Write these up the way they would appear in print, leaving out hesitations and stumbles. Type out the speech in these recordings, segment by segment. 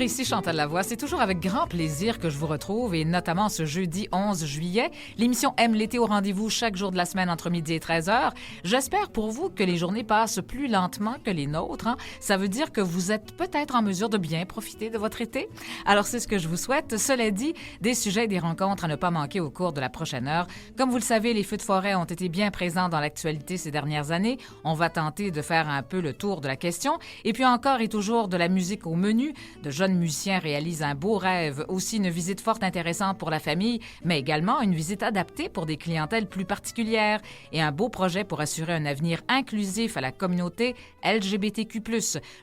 ici Chantal Lavoie. C'est toujours avec grand plaisir que je vous retrouve et notamment ce jeudi 11 juillet. L'émission Aime l'été au rendez-vous chaque jour de la semaine entre midi et 13h. J'espère pour vous que les journées passent plus lentement que les nôtres. Ça veut dire que vous êtes peut-être en mesure de bien profiter de votre été. Alors c'est ce que je vous souhaite. Cela dit, des sujets et des rencontres à ne pas manquer au cours de la prochaine heure. Comme vous le savez, les feux de forêt ont été bien présents dans l'actualité ces dernières années. On va tenter de faire un peu le tour de la question. Et puis encore et toujours de la musique au menu. De jeunes musiciens réalisent un beau rêve, aussi une visite fort intéressante pour la famille, mais également une visite adaptée pour des clientèles plus particulières et un beau projet pour assurer un avenir inclusif à la communauté LGBTQ+.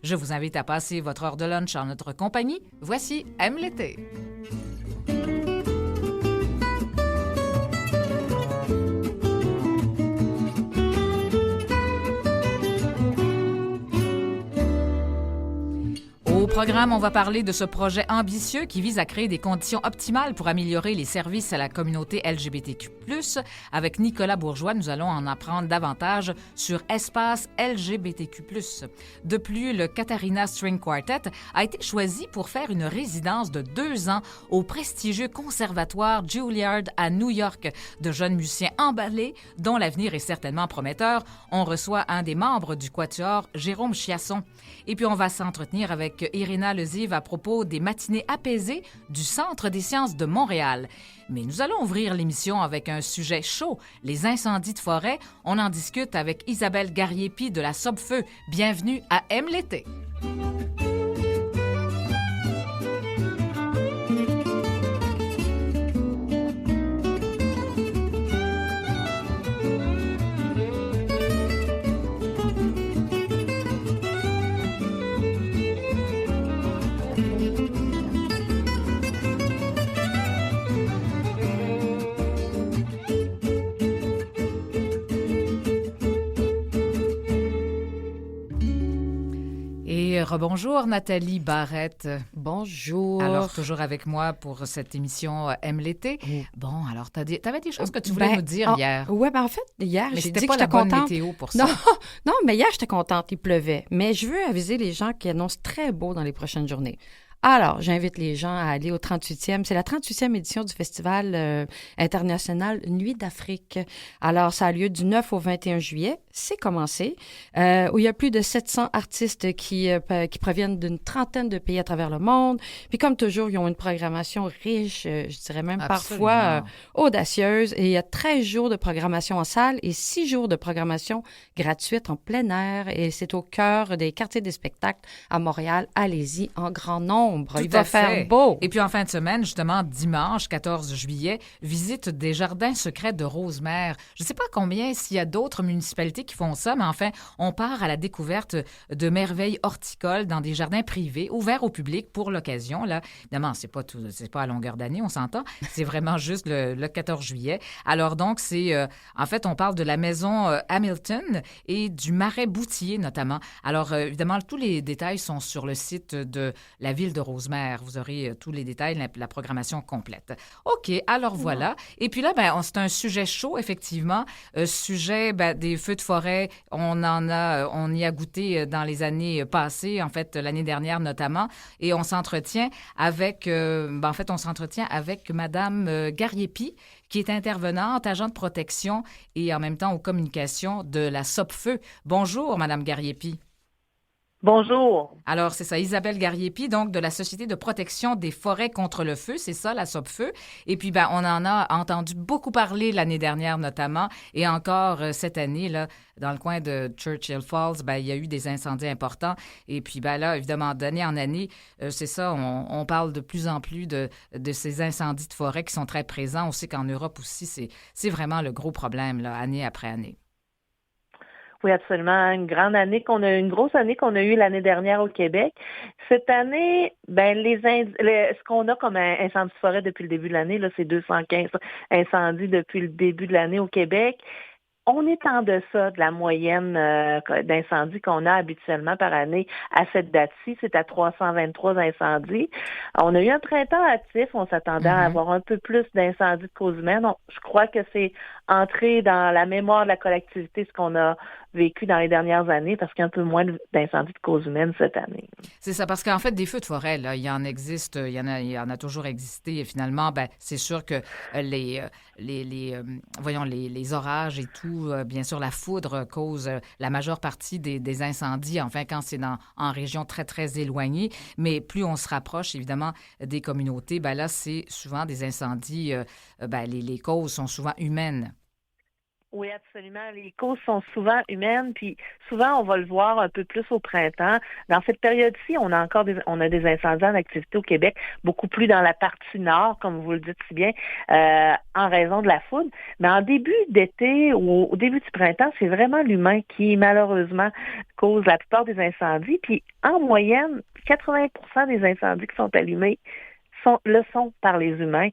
Je vous invite à passer votre heure de lunch en notre compagnie. Voici Aime l'été. Au programme, on va parler de ce projet ambitieux qui vise à créer des conditions optimales pour améliorer les services à la communauté LGBTQ+. Avec Nicolas Bourgeois, nous allons en apprendre davantage sur Espace LGBTQ+. De plus, le Katharina String Quartet a été choisi pour faire une résidence de 2 ans au prestigieux conservatoire Juilliard à New York. De jeunes musiciens emballés, dont l'avenir est certainement prometteur. On reçoit un des membres du quatuor, Jérôme Chiasson. Et puis, on va s'entretenir avec Irina Lezive à propos des matinées apaisées du Centre des sciences de Montréal. Mais nous allons ouvrir l'émission avec un sujet chaud, les incendies de forêt. On en discute avec Isabelle Gariepi de la Sopfeu. Bienvenue à Aime l'été. Rebonjour Nathalie Barrette. Bonjour. Alors, toujours avec moi pour cette émission Aime l'été. Bon, alors, t'avais des choses que tu voulais nous dire hier. Oui, en fait, hier, mais j'ai dit pas que la j'étais bonne contente. Météo pour ça. Non, mais hier, j'étais contente, il pleuvait. Mais je veux aviser les gens qui annoncent très beau dans les prochaines journées. Alors, j'invite les gens à aller au 38e. C'est la 38e édition du Festival international Nuit d'Afrique. Alors, ça a lieu du 9 au 21 juillet. C'est commencé. Où il y a plus de 700 artistes qui proviennent d'une trentaine de pays à travers le monde. Puis, comme toujours, ils ont une programmation riche, je dirais même parfois audacieuse. Et il y a 13 jours de programmation en salle et 6 jours de programmation gratuite en plein air. Et c'est au cœur des quartiers des spectacles à Montréal. Allez-y en grand nombre. Il va faire beau. Et puis en fin de semaine, justement, dimanche 14 juillet, visite des jardins secrets de Rosemère. Je ne sais pas s'il y a d'autres municipalités qui font ça, mais enfin, on part à la découverte de merveilles horticoles dans des jardins privés, ouverts au public pour l'occasion. Là, évidemment, c'est pas à longueur d'année, on s'entend. C'est vraiment juste le 14 juillet. Alors donc, en fait, on parle de la maison Hamilton et du Marais Boutier, notamment. Alors, évidemment, tous les détails sont sur le site de la ville de Rosemère. Vous aurez tous les détails, la programmation complète. OK, alors voilà. Et puis là, c'est un sujet chaud, effectivement. Sujet des feux de forêt. On y a goûté dans les années passées, en fait, l'année dernière notamment. Et on s'entretient avec, Madame Gariepi, qui est intervenante, agent de protection et en même temps aux communications de la Sopfeu. Bonjour, Madame Gariepi. Bonjour. Alors, c'est ça, Isabelle Gariepi, donc de la Société de protection des forêts contre le feu, c'est ça, la Sopfeu. Et puis, on en a entendu beaucoup parler l'année dernière notamment, et encore cette année, là, dans le coin de Churchill Falls, il y a eu des incendies importants. Et puis, là, évidemment, d'année en année, c'est ça, on parle de plus en plus de ces incendies de forêt qui sont très présents. On sait qu'en Europe aussi, c'est vraiment le gros problème, là, année après année. Oui, absolument. Une grosse année qu'on a eue l'année dernière au Québec. Cette année, ce qu'on a comme incendie de forêt depuis le début de l'année, là, c'est 215 incendies depuis le début de l'année au Québec. On est en deçà de la moyenne d'incendies qu'on a habituellement par année à cette date-ci. C'est à 323 incendies. On a eu un printemps actif. On s'attendait à avoir un peu plus d'incendies de cause humaine. Je crois que c'est entré dans la mémoire de la collectivité ce qu'on a vécu dans les dernières années parce qu'il y a un peu moins d'incendies de cause humaine cette année. C'est ça, parce qu'en fait, des feux de forêt, là, il y en existe, il y en a toujours existé. Et finalement, ben, c'est sûr que voyons, les orages et tout, bien sûr, la foudre cause la majeure partie des incendies, enfin, quand c'est en région très, très éloignée. Mais plus on se rapproche, évidemment, des communautés, ben là, c'est souvent des incendies, ben, les causes sont souvent humaines. Oui, absolument. Les causes sont souvent humaines, puis souvent on va le voir un peu plus au printemps. Dans cette période-ci, on a des incendies en activité au Québec, beaucoup plus dans la partie nord, comme vous le dites si bien, en raison de la foudre. Mais en début d'été ou au début du printemps, c'est vraiment l'humain qui malheureusement cause la plupart des incendies. Puis en moyenne, 80% des incendies qui sont allumés le sont par les humains.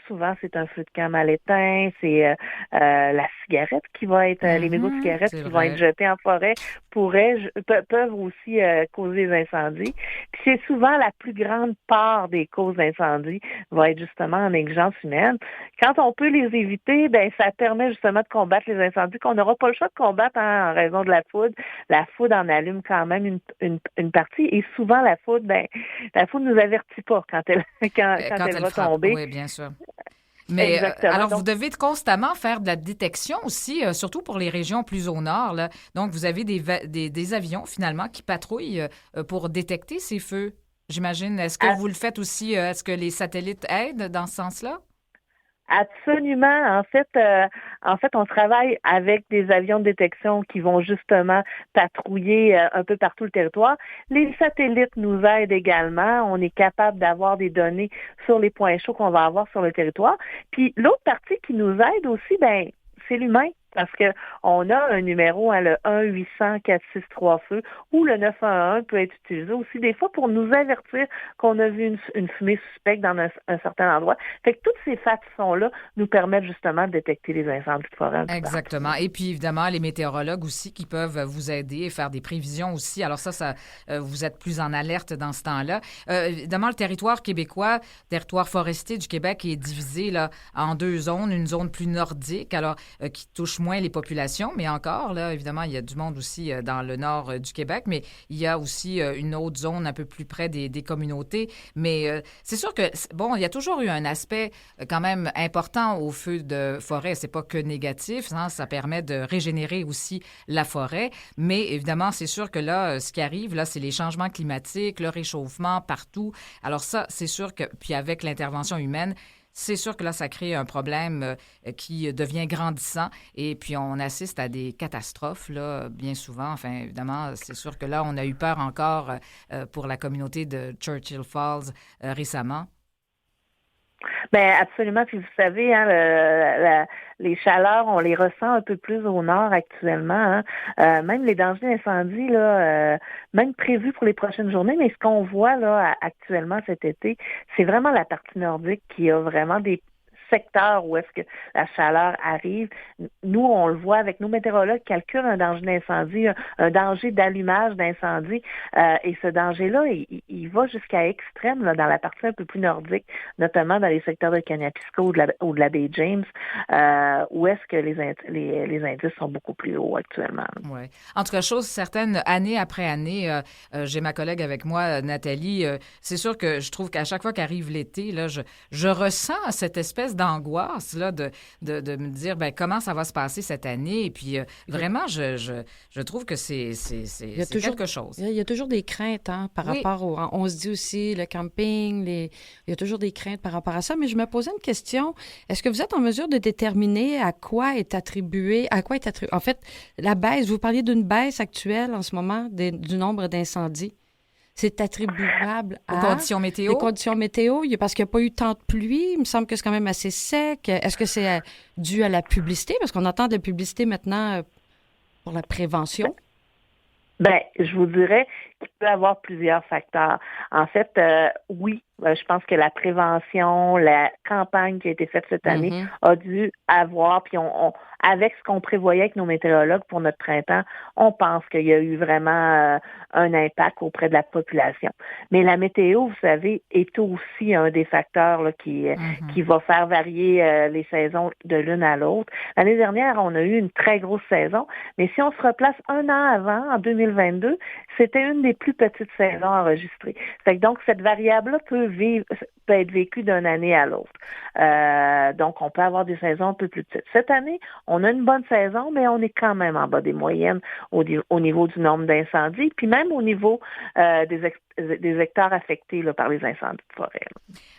Souvent, c'est un feu de camp mal éteint, c'est la cigarette qui va être, les mégots de cigarettes qui vont être jetés en forêt peuvent aussi causer des incendies. Puis c'est souvent la plus grande part des causes d'incendie va être justement en négligence humaine. Quand on peut les éviter, ben ça permet justement de combattre les incendies qu'on n'aura pas le choix de combattre en raison de la foudre. La foudre en allume quand même une partie et souvent la foudre nous avertit pas quand elle va frappe. tomber. Oui, bien sûr. Mais alors, vous devez constamment faire de la détection aussi, surtout pour les régions plus au nord. Là. Donc, vous avez des avions, finalement, qui patrouillent pour détecter ces feux, j'imagine. Est-ce que vous le faites aussi? Est-ce que les satellites aident dans ce sens-là? Absolument. En fait, on travaille avec des avions de détection qui vont justement patrouiller un peu partout le territoire. Les satellites nous aident également. On est capable d'avoir des données sur les points chauds qu'on va avoir sur le territoire. Puis l'autre partie qui nous aide aussi, ben, c'est l'humain. Parce que on a un numéro, le 1-800-463-FEU, ou le 911 peut être utilisé aussi des fois pour nous avertir qu'on a vu une fumée suspecte dans un certain endroit. Fait que toutes ces façons-là nous permettent justement de détecter les incendies de forêt. Exactement. Et puis évidemment, les météorologues aussi qui peuvent vous aider et faire des prévisions aussi. Alors ça vous êtes plus en alerte dans ce temps-là. Évidemment, le territoire québécois, territoire forestier du Québec est divisé là, en deux zones. Une zone plus nordique, alors qui touche moins les populations, mais encore, là, évidemment, il y a du monde aussi dans le nord du Québec, mais il y a aussi une autre zone un peu plus près des communautés. Mais c'est sûr que, bon, il y a toujours eu un aspect quand même important au feu de forêt. C'est pas que négatif, hein, ça permet de régénérer aussi la forêt. Mais évidemment, c'est sûr que là, ce qui arrive, là, c'est les changements climatiques, le réchauffement partout. Alors ça, c'est sûr que, puis avec l'intervention humaine, c'est sûr que là, ça crée un problème qui devient grandissant et puis on assiste à des catastrophes, là, bien souvent. Enfin, évidemment, c'est sûr que là, on a eu peur encore pour la communauté de Churchill Falls récemment. Ben absolument. Puis vous savez, hein, les chaleurs, on les ressent un peu plus au nord actuellement. Hein. Même les dangers d'incendie, là, même prévus pour les prochaines journées, mais ce qu'on voit là actuellement cet été, c'est vraiment la partie nordique qui a vraiment des secteurs où est-ce que la chaleur arrive. Nous, on le voit avec nos météorologues, calculent un danger d'incendie, un danger d'allumage d'incendie. Et ce danger-là, il va jusqu'à extrême là, dans la partie un peu plus nordique, notamment dans les secteurs de Kaнаpiska ou de la baie James, où est-ce que les indices sont beaucoup plus hauts actuellement. Oui. En tout cas, chose certaine, année après année, j'ai ma collègue avec moi, Nathalie, c'est sûr que je trouve qu'à chaque fois qu'arrive l'été, là, je ressens cette espèce d'angoisse là, de me dire ben, comment ça va se passer cette année. Et puis, vraiment, je trouve que c'est quelque chose. Il y a toujours des craintes hein, par rapport au... On se dit aussi le camping, il y a toujours des craintes par rapport à ça. Mais je me posais une question. Est-ce que vous êtes en mesure de déterminer à quoi est attribué... En fait, la baisse, vous parliez d'une baisse actuelle en ce moment du nombre d'incendies. C'est attribuable aux conditions météo? Les conditions météo, parce qu'il n'y a pas eu tant de pluie. Il me semble que c'est quand même assez sec. Est-ce que c'est dû à la publicité? Parce qu'on entend de la publicité maintenant pour la prévention. Ben, je vous dirais qui peut avoir plusieurs facteurs. En fait, oui, je pense que la prévention, la campagne qui a été faite cette année a dû avoir, puis avec ce qu'on prévoyait avec nos météorologues pour notre printemps, on pense qu'il y a eu vraiment un impact auprès de la population. Mais la météo, vous savez, est aussi un des facteurs là, qui va faire varier les saisons de l'une à l'autre. L'année dernière, on a eu une très grosse saison, mais si on se replace un an avant, en 2022, c'était une des plus petites saisons enregistrées. Fait que donc, cette variable-là peut être vécue d'une année à l'autre. Donc, on peut avoir des saisons un peu plus petites. Cette année, on a une bonne saison, mais on est quand même en bas des moyennes au niveau du nombre d'incendies, puis même au niveau des hectares affectés là, par les incendies de forêt.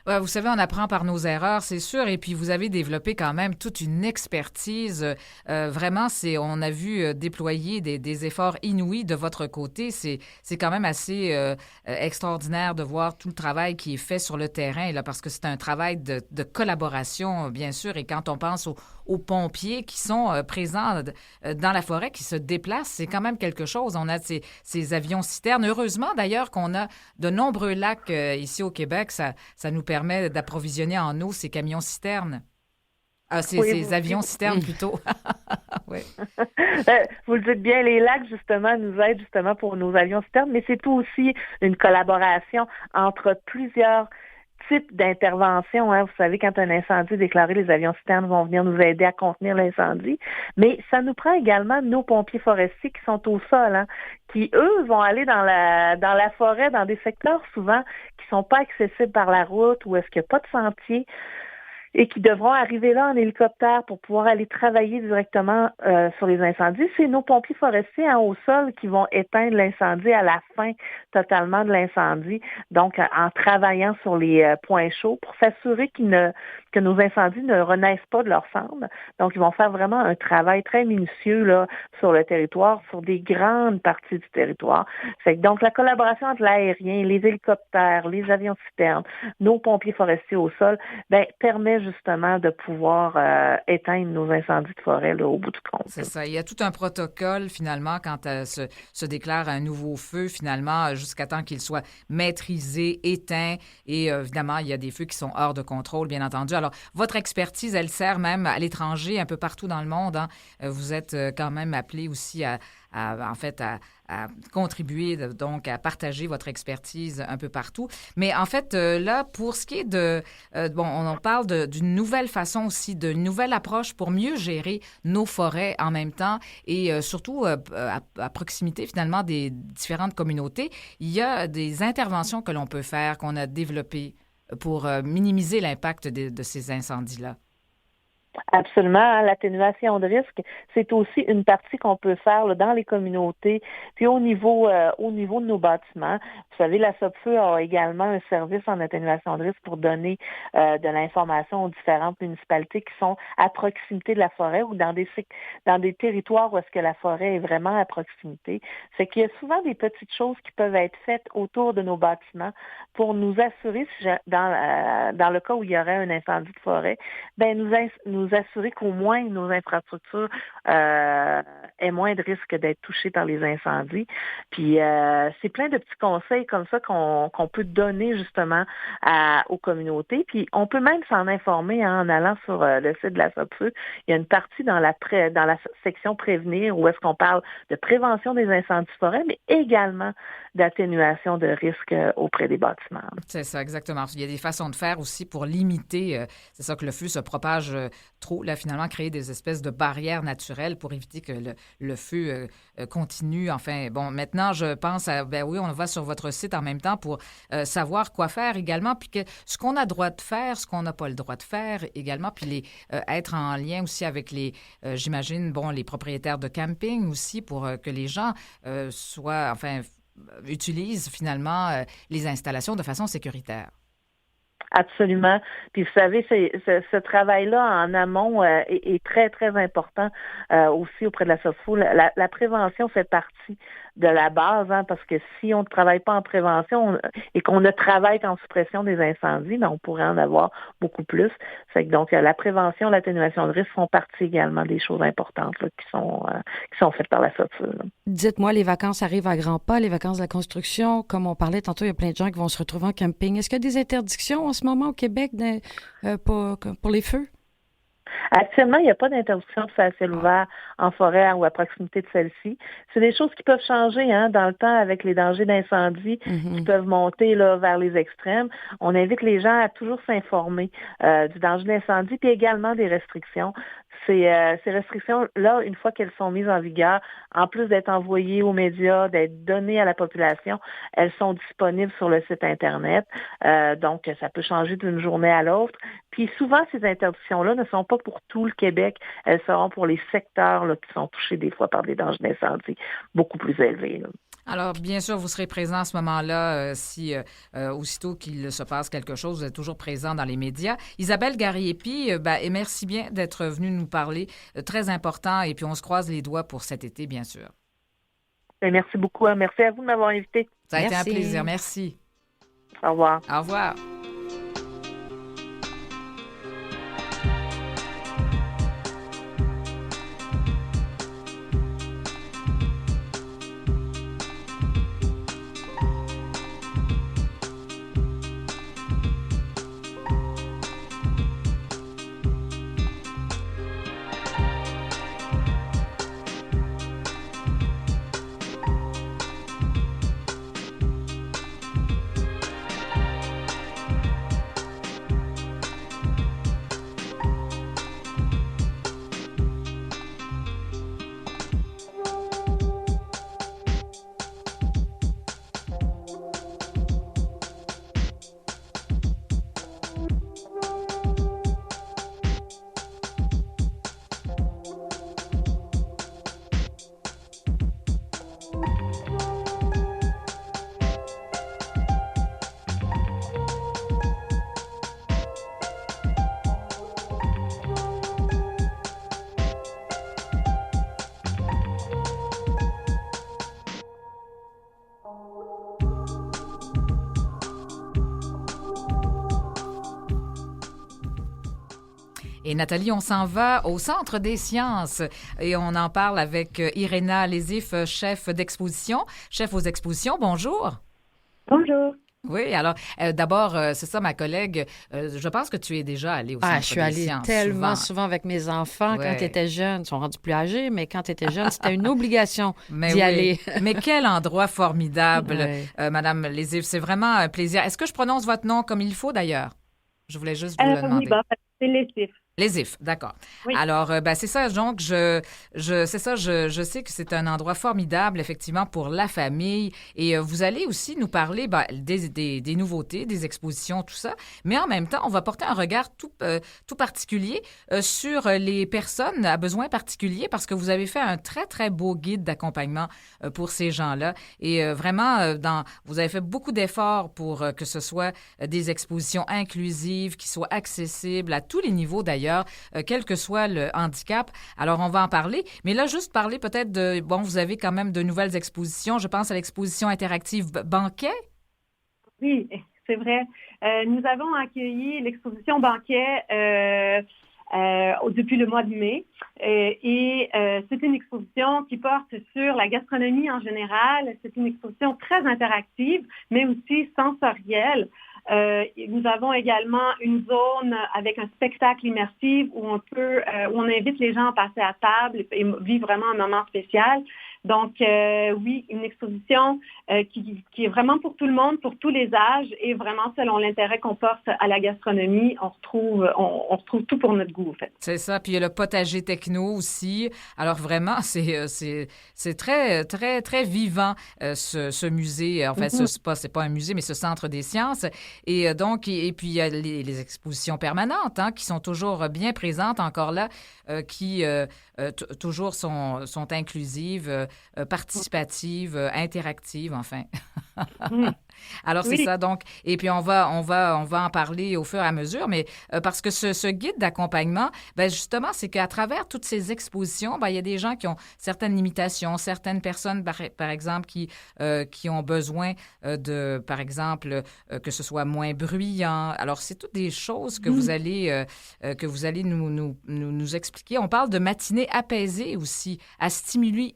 Ouais, vous savez, on apprend par nos erreurs, c'est sûr, et puis vous avez développé quand même toute une expertise. Vraiment, on a vu déployer des efforts inouïs de votre côté. C'est quand même assez extraordinaire de voir tout le travail qui est fait sur le terrain, là, parce que c'est un travail de collaboration, bien sûr, et quand on pense aux pompiers qui sont présents dans la forêt, qui se déplacent, c'est quand même quelque chose. On a ces avions-citernes. Heureusement, d'ailleurs, qu'on a de nombreux lacs ici au Québec. Ça nous permet d'approvisionner en eau ces camions-citernes. Ces avions-citernes, plutôt. Oui. Vous le dites bien, les lacs, justement, nous aident justement pour nos avions-citernes, mais c'est aussi une collaboration entre plusieurs types d'interventions. Hein. Vous savez, quand un incendie est déclaré, les avions-citernes vont venir nous aider à contenir l'incendie. Mais ça nous prend également nos pompiers forestiers qui sont au sol, hein, qui, eux, vont aller dans la forêt, dans des secteurs souvent qui sont pas accessibles par la route ou est-ce qu'il n'y a pas de sentier, et qui devront arriver là en hélicoptère pour pouvoir aller travailler directement sur les incendies. C'est nos pompiers forestiers au sol qui vont éteindre l'incendie à la fin totalement de l'incendie, donc en travaillant sur les points chauds pour s'assurer que nos incendies ne renaissent pas de leur cendre. Donc, ils vont faire vraiment un travail très minutieux là, sur le territoire, sur des grandes parties du territoire. Donc, la collaboration entre l'aérien, les hélicoptères, les avions-citernes, nos pompiers forestiers au sol, permet justement de pouvoir éteindre nos incendies de forêt là, au bout du compte. C'est ça. Il y a tout un protocole, finalement, quand se déclare un nouveau feu, finalement, jusqu'à temps qu'il soit maîtrisé, éteint. Et évidemment, il y a des feux qui sont hors de contrôle, bien entendu. Alors, votre expertise, elle sert même à l'étranger, un peu partout dans le monde. Hein. Vous êtes quand même appelé aussi à contribuer, donc à partager votre expertise un peu partout. Mais en fait, là, pour ce qui est on parle d'une nouvelle façon aussi, d'une nouvelle approche pour mieux gérer nos forêts en même temps et surtout à proximité finalement des différentes communautés. Il y a des interventions que l'on peut faire, qu'on a développées pour minimiser l'impact de ces incendies-là. Absolument. L'atténuation de risque, c'est aussi une partie qu'on peut faire là, dans les communautés, puis au niveau de nos bâtiments. Vous savez, la SOPFEU a également un service en atténuation de risque pour donner de l'information aux différentes municipalités qui sont à proximité de la forêt ou dans des territoires où est-ce que la forêt est vraiment à proximité. C'est qu'il y a souvent des petites choses qui peuvent être faites autour de nos bâtiments pour nous assurer, dans le cas où il y aurait un incendie de forêt, nous assurer qu'au moins nos infrastructures aient moins de risques d'être touchées par les incendies. Puis c'est plein de petits conseils comme ça qu'on peut donner justement aux communautés. Puis on peut même s'en informer en allant sur le site de la SOPFEU. Il y a une partie dans la section prévenir où est-ce qu'on parle de prévention des incendies de forêt, mais également d'atténuation de risques auprès des bâtiments. C'est ça, exactement. Il y a des façons de faire aussi pour limiter, c'est ça, que le feu se propage trop, là, finalement, créer des espèces de barrières naturelles pour éviter que le feu continue. Enfin, bon, maintenant, je pense on va sur votre site en même temps pour savoir quoi faire également, puis ce qu'on a le droit de faire, ce qu'on n'a pas le droit de faire également, puis être en lien aussi avec j'imagine, les propriétaires de camping aussi pour que les gens utilisent finalement les installations de façon sécuritaire. Absolument. Puis vous savez, ce travail-là en amont est très, très important aussi auprès de la SOPFEU. La prévention fait partie de la base, hein, parce que si on ne travaille pas en prévention et qu'on ne travaille qu'en suppression des incendies, ben, on pourrait en avoir beaucoup plus. Fait que donc la prévention, l'atténuation de risque font partie également des choses importantes là, qui sont faites par la SOTU. Dites-moi, les vacances arrivent à grands pas, les vacances de la construction. Comme on parlait tantôt, il y a plein de gens qui vont se retrouver en camping. Est-ce qu'il y a des interdictions en ce moment au Québec pour les feux? Actuellement, il n'y a pas d'interdiction de faire à ciel ouvert en forêt ou à proximité de celle-ci. C'est des choses qui peuvent changer dans le temps avec les dangers d'incendie qui peuvent monter là, vers les extrêmes. On invite les gens à toujours s'informer du danger d'incendie puis également des restrictions. Ces restrictions-là, une fois qu'elles sont mises en vigueur, en plus d'être envoyées aux médias, d'être données à la population, elles sont disponibles sur le site Internet. Donc, ça peut changer d'une journée à l'autre. Puis souvent, ces interdictions-là ne sont pas pour tout le Québec. Elles seront pour les secteurs là, qui sont touchés des fois par des dangers d'incendie beaucoup plus élevés. Là. Alors, bien sûr, vous serez présent à ce moment-là si, aussitôt qu'il se passe quelque chose, vous êtes toujours présent dans les médias. Isabelle Gariepi, et merci bien d'être venue nous parler. Très important, et puis on se croise les doigts pour cet été, bien sûr. Et merci beaucoup. Merci à vous de m'avoir invité. Ça a été un plaisir. Merci. Au revoir. Au revoir. Et Nathalie, on s'en va au Centre des sciences et on en parle avec Iréna Lésif, chef d'exposition, chef aux expositions. Bonjour. Bonjour. Oui, alors d'abord, c'est ça ma collègue, je pense que tu es déjà allée au Centre des sciences. Je suis allée tellement souvent avec mes enfants quand ils étaient jeunes. Ils sont rendus plus âgés, mais quand ils étaient jeunes, c'était une obligation d'y aller. Mais quel endroit formidable, Madame Lésif. C'est vraiment un plaisir. Est-ce que je prononce votre nom comme il faut d'ailleurs? Je voulais juste vous le demander. Oui, c'est Lésif. Lésif, d'accord. Oui. Alors, c'est ça, donc, je sais que c'est un endroit formidable, effectivement, pour la famille. Et vous allez aussi nous parler des nouveautés, des expositions, tout ça. Mais en même temps, on va porter un regard tout particulier sur les personnes à besoins particuliers parce que vous avez fait un très, très beau guide d'accompagnement pour ces gens-là. Et vraiment, vous avez fait beaucoup d'efforts pour que ce soit des expositions inclusives, qui soient accessibles à tous les niveaux d'ailleurs. Quel que soit le handicap. Alors, on va en parler. Mais là, juste parler peut-être vous avez quand même de nouvelles expositions. Je pense à l'exposition interactive Banquet. Oui, c'est vrai. Nous avons accueilli l'exposition Banquet depuis le mois de mai. Et c'est une exposition qui porte sur la gastronomie en général. C'est une exposition très interactive, mais aussi sensorielle. Nous avons également une zone avec un spectacle immersif où on invite les gens à passer à table et vivre vraiment un moment spécial. Donc, oui, une exposition qui est vraiment pour tout le monde, pour tous les âges et vraiment selon l'intérêt qu'on porte à la gastronomie, on retrouve tout pour notre goût, en fait. C'est ça. Puis il y a le potager techno aussi. Alors vraiment, c'est très, très, très vivant, ce musée. En fait, c'est pas un musée, mais ce centre des sciences. Et donc, et puis il y a les expositions permanentes qui sont toujours bien présentes encore là, qui toujours sont inclusives, participatives, interactives, enfin. Alors, c'est ça. Donc, et puis, on va en parler au fur et à mesure, mais parce que ce guide d'accompagnement, ben justement, c'est qu'à travers toutes ces expositions, ben, il y a des gens qui ont certaines limitations, certaines personnes, par exemple, qui ont besoin par exemple, que ce soit moins bruyant. Alors, c'est toutes des choses que vous allez nous expliquer. On parle de matinée apaisée aussi, à stimuli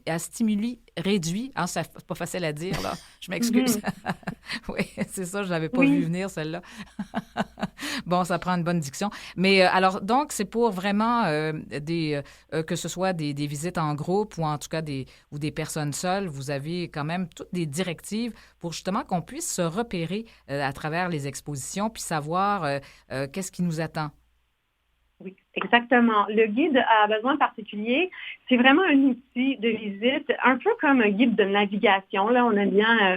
réduit. Hein, c'est pas facile à dire, là. Je m'excuse. Oui, c'est ça, je l'avais pas vu venir, celle-là. Bon, ça prend une bonne diction. Mais alors, donc, c'est pour vraiment que ce soit des visites en groupe ou en tout cas des personnes seules, vous avez quand même toutes des directives pour justement qu'on puisse se repérer à travers les expositions puis savoir qu'est-ce qui nous attend. Oui, exactement. Le guide à besoins particuliers, c'est vraiment un outil de visite, un peu comme un guide de navigation. Là, on aime bien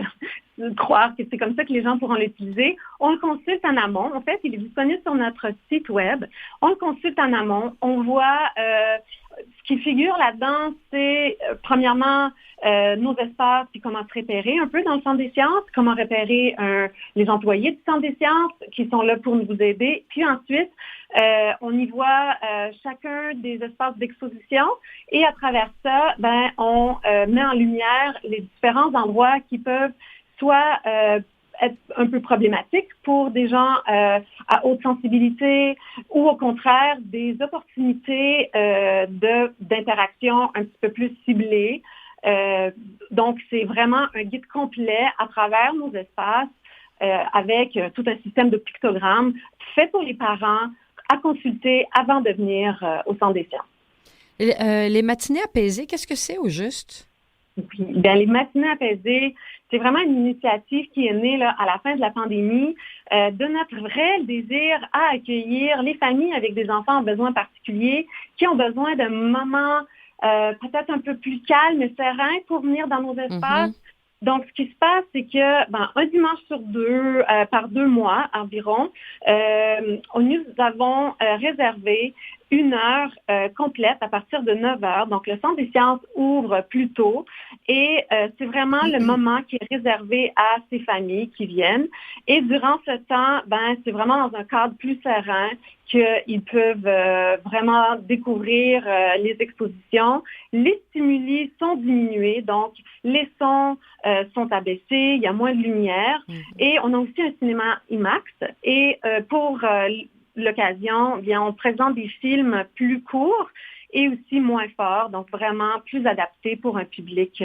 croire que c'est comme ça que les gens pourront l'utiliser. On le consulte en amont. En fait, il est disponible sur notre site web. On le consulte en amont. On voit ce qui figure là-dedans, c'est premièrement nos espaces puis comment se repérer un peu dans le Centre des sciences, comment repérer les employés du Centre des sciences qui sont là pour nous aider. Puis ensuite, on y voit chacun des espaces d'exposition et à travers ça, on met en lumière les différents endroits qui peuvent soit être un peu problématiques pour des gens à haute sensibilité ou au contraire des opportunités d'interaction un petit peu plus ciblées. Donc, c'est vraiment un guide complet à travers nos espaces avec tout un système de pictogrammes fait pour les parents à consulter avant de venir au Centre des sciences. Les matinées apaisées, qu'est-ce que c'est au juste? Oui, bien, les matinées apaisées, c'est vraiment une initiative qui est née là, à la fin de la pandémie de notre réel désir à accueillir les familles avec des enfants en besoins particuliers qui ont besoin d'un moment peut-être un peu plus calme et serein pour venir dans nos espaces. Donc, ce qui se passe, c'est que un dimanche sur deux, par 2 mois environ, nous avons réservé 1 heure complète à partir de 9 heures. Donc, le Centre des sciences ouvre plus tôt et c'est vraiment le moment qui est réservé à ces familles qui viennent. Et durant ce temps, c'est vraiment dans un cadre plus serein qu'ils peuvent vraiment découvrir les expositions. Les stimuli sont diminués, donc les sons sont abaissés, il y a moins de lumière. Et on a aussi un cinéma IMAX. Et pour l'occasion, bien, on présente des films plus courts et aussi moins forts, donc vraiment plus adaptés pour un public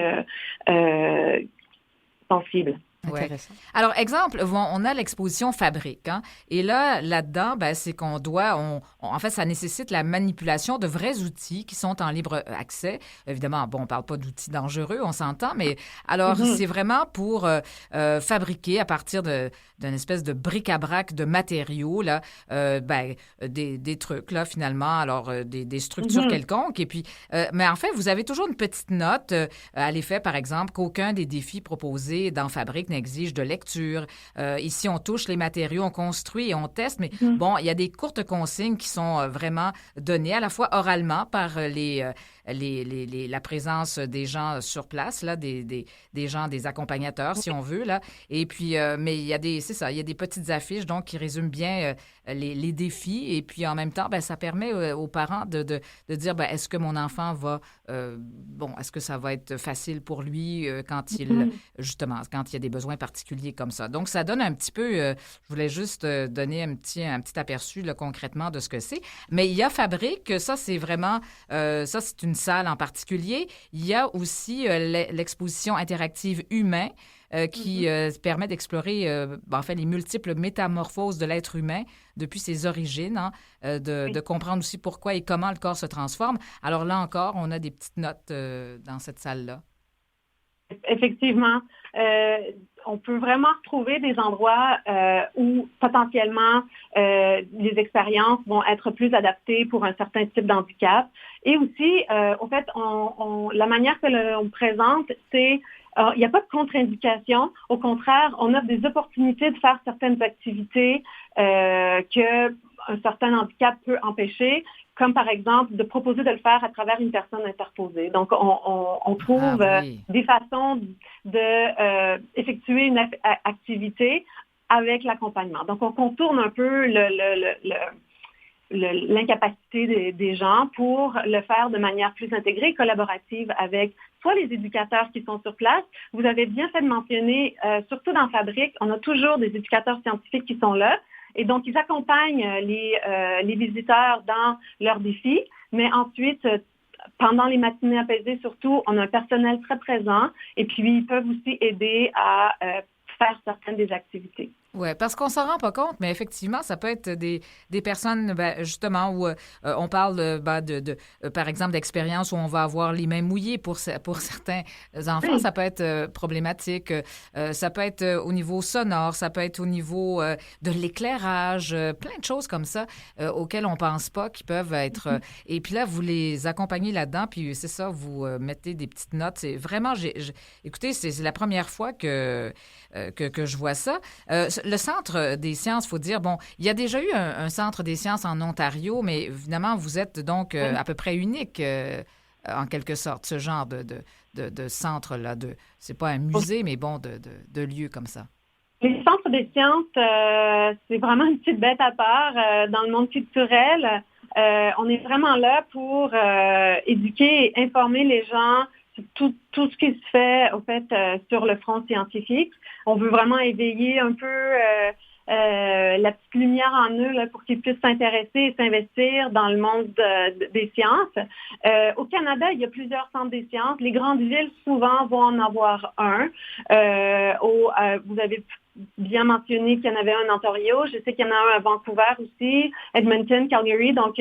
sensible. Ouais. Alors, exemple, on a l'exposition Fabrique. Hein, et là-dedans, c'est qu'on doit, en fait, ça nécessite la manipulation de vrais outils qui sont en libre accès. Évidemment, on ne parle pas d'outils dangereux, on s'entend, mais alors, c'est vraiment pour fabriquer à partir d'une espèce de bric-à-brac de matériaux, là, des trucs, là, finalement, alors, des structures quelconques. Et puis, mais en fait, vous avez toujours une petite note à l'effet, par exemple, qu'aucun des défis proposés dans Fabrique exige de lecture. Ici, on touche les matériaux, on construit et on teste, mais bon, il y a des courtes consignes qui sont vraiment données à la fois oralement par la présence des gens sur place, là, des gens, des accompagnateurs, si on veut, là. Et puis, mais il y a il y a des petites affiches, donc, qui résument bien les défis. Et puis, en même temps, ça permet aux parents de dire, est-ce que mon enfant va, est-ce que ça va être facile pour lui quand justement, quand il y a des besoins particuliers comme ça. Donc, ça donne un petit peu, je voulais juste donner un petit aperçu là, concrètement de ce que c'est. Mais il y a Fabrique, ça, c'est vraiment, ça, c'est une salle en particulier. Il y a aussi l'exposition interactive Humain qui permet d'explorer, en fait, les multiples métamorphoses de l'être humain depuis ses origines, hein, de comprendre aussi pourquoi et comment le corps se transforme. Alors là encore, on a des petites notes dans cette salle-là. Effectivement. On peut vraiment retrouver des endroits où potentiellement les expériences vont être plus adaptées pour un certain type d'handicap. Et aussi, en fait, la manière que l'on présente, c'est il n'y a pas de contre-indication. Au contraire, on offre des opportunités de faire certaines activités qu'un certain handicap peut empêcher, comme par exemple de proposer de le faire à travers une personne interposée. Donc, on trouve des façons de effectuer une activité avec l'accompagnement. Donc, on contourne un peu l'incapacité des gens pour le faire de manière plus intégrée et collaborative avec soit les éducateurs qui sont sur place. Vous avez bien fait de mentionner, surtout dans Fabrique, on a toujours des éducateurs scientifiques qui sont là. Et donc, ils accompagnent les visiteurs dans leurs défis, mais ensuite, pendant les matinées apaisées, surtout, on a un personnel très présent et puis ils peuvent aussi aider à faire certaines des activités. Oui, parce qu'on s'en rend pas compte, mais effectivement, ça peut être des personnes, justement, où on parle, par exemple, d'expériences où on va avoir les mains mouillées pour certains enfants. Ça peut être problématique. Ça peut être au niveau sonore, ça peut être au niveau de l'éclairage, plein de choses comme ça auxquelles on pense pas, qui peuvent être... et puis là, vous les accompagnez là-dedans, puis c'est ça, vous mettez des petites notes. C'est vraiment... écoutez, c'est la première fois que je vois ça. Le Centre des sciences, il faut dire, bon, il y a déjà eu un Centre des sciences en Ontario, mais évidemment, vous êtes donc à peu près unique, en quelque sorte, ce genre de centre-là. C'est pas un musée, mais bon, de lieu comme ça. Les centres des sciences, c'est vraiment une petite bête à part dans le monde culturel. On est vraiment là pour éduquer et informer les gens tout ce qui se fait, au fait, sur le front scientifique. On veut vraiment éveiller un peu la petite lumière en eux là, pour qu'ils puissent s'intéresser et s'investir dans le monde des sciences. Au Canada, il y a plusieurs centres des sciences. Les grandes villes, souvent, vont en avoir un. Vous avez bien mentionné qu'il y en avait un en Ontario. Je sais qu'il y en a un à Vancouver aussi, Edmonton, Calgary. Donc,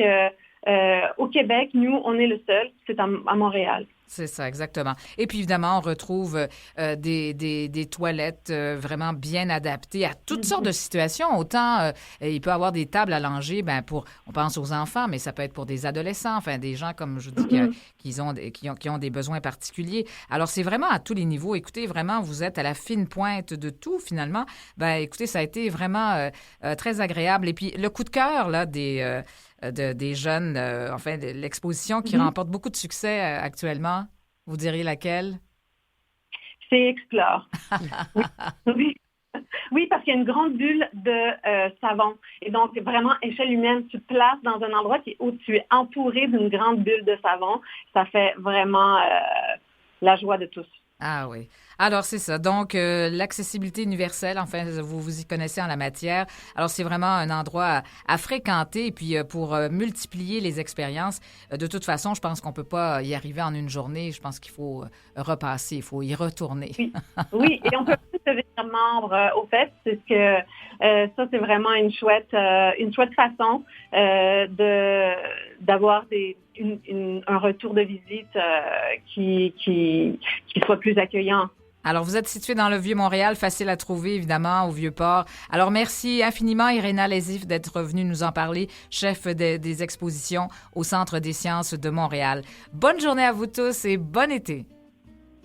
au Québec, nous, on est le seul. C'est à Montréal. C'est ça, exactement. Et puis, évidemment, on retrouve des toilettes vraiment bien adaptées à toutes sortes de situations. Autant, il peut y avoir des tables à langer, on pense aux enfants, mais ça peut être pour des adolescents, enfin, des gens, comme je dis, qui ont des besoins particuliers. Alors, c'est vraiment à tous les niveaux. Écoutez, vraiment, vous êtes à la fine pointe de tout, finalement. Écoutez, ça a été vraiment très agréable. Et puis, le coup de cœur, là, des jeunes, l'exposition qui remporte beaucoup de succès actuellement, vous diriez laquelle? C'est Explore. Oui, parce qu'il y a une grande bulle de savon. Et donc, vraiment, échelle humaine, tu te places dans un endroit où tu es entouré d'une grande bulle de savon. Ça fait vraiment la joie de tous. Ah oui. Alors, c'est ça. Donc, l'accessibilité universelle, enfin, vous y connaissez en la matière. Alors, c'est vraiment un endroit à fréquenter. Et puis, pour multiplier les expériences, de toute façon, je pense qu'on ne peut pas y arriver en une journée. Je pense qu'il faut repasser, il faut y retourner. Oui, et on peut plus devenir membre. Au fait, c'est que ça, c'est vraiment une chouette façon d'avoir un retour de visite qui soit plus accueillant. Alors, vous êtes situé dans le Vieux-Montréal, facile à trouver, évidemment, au Vieux-Port. Alors, merci infiniment, Iréna Lésif, d'être venue nous en parler, chef des expositions au Centre des sciences de Montréal. Bonne journée à vous tous et bon été.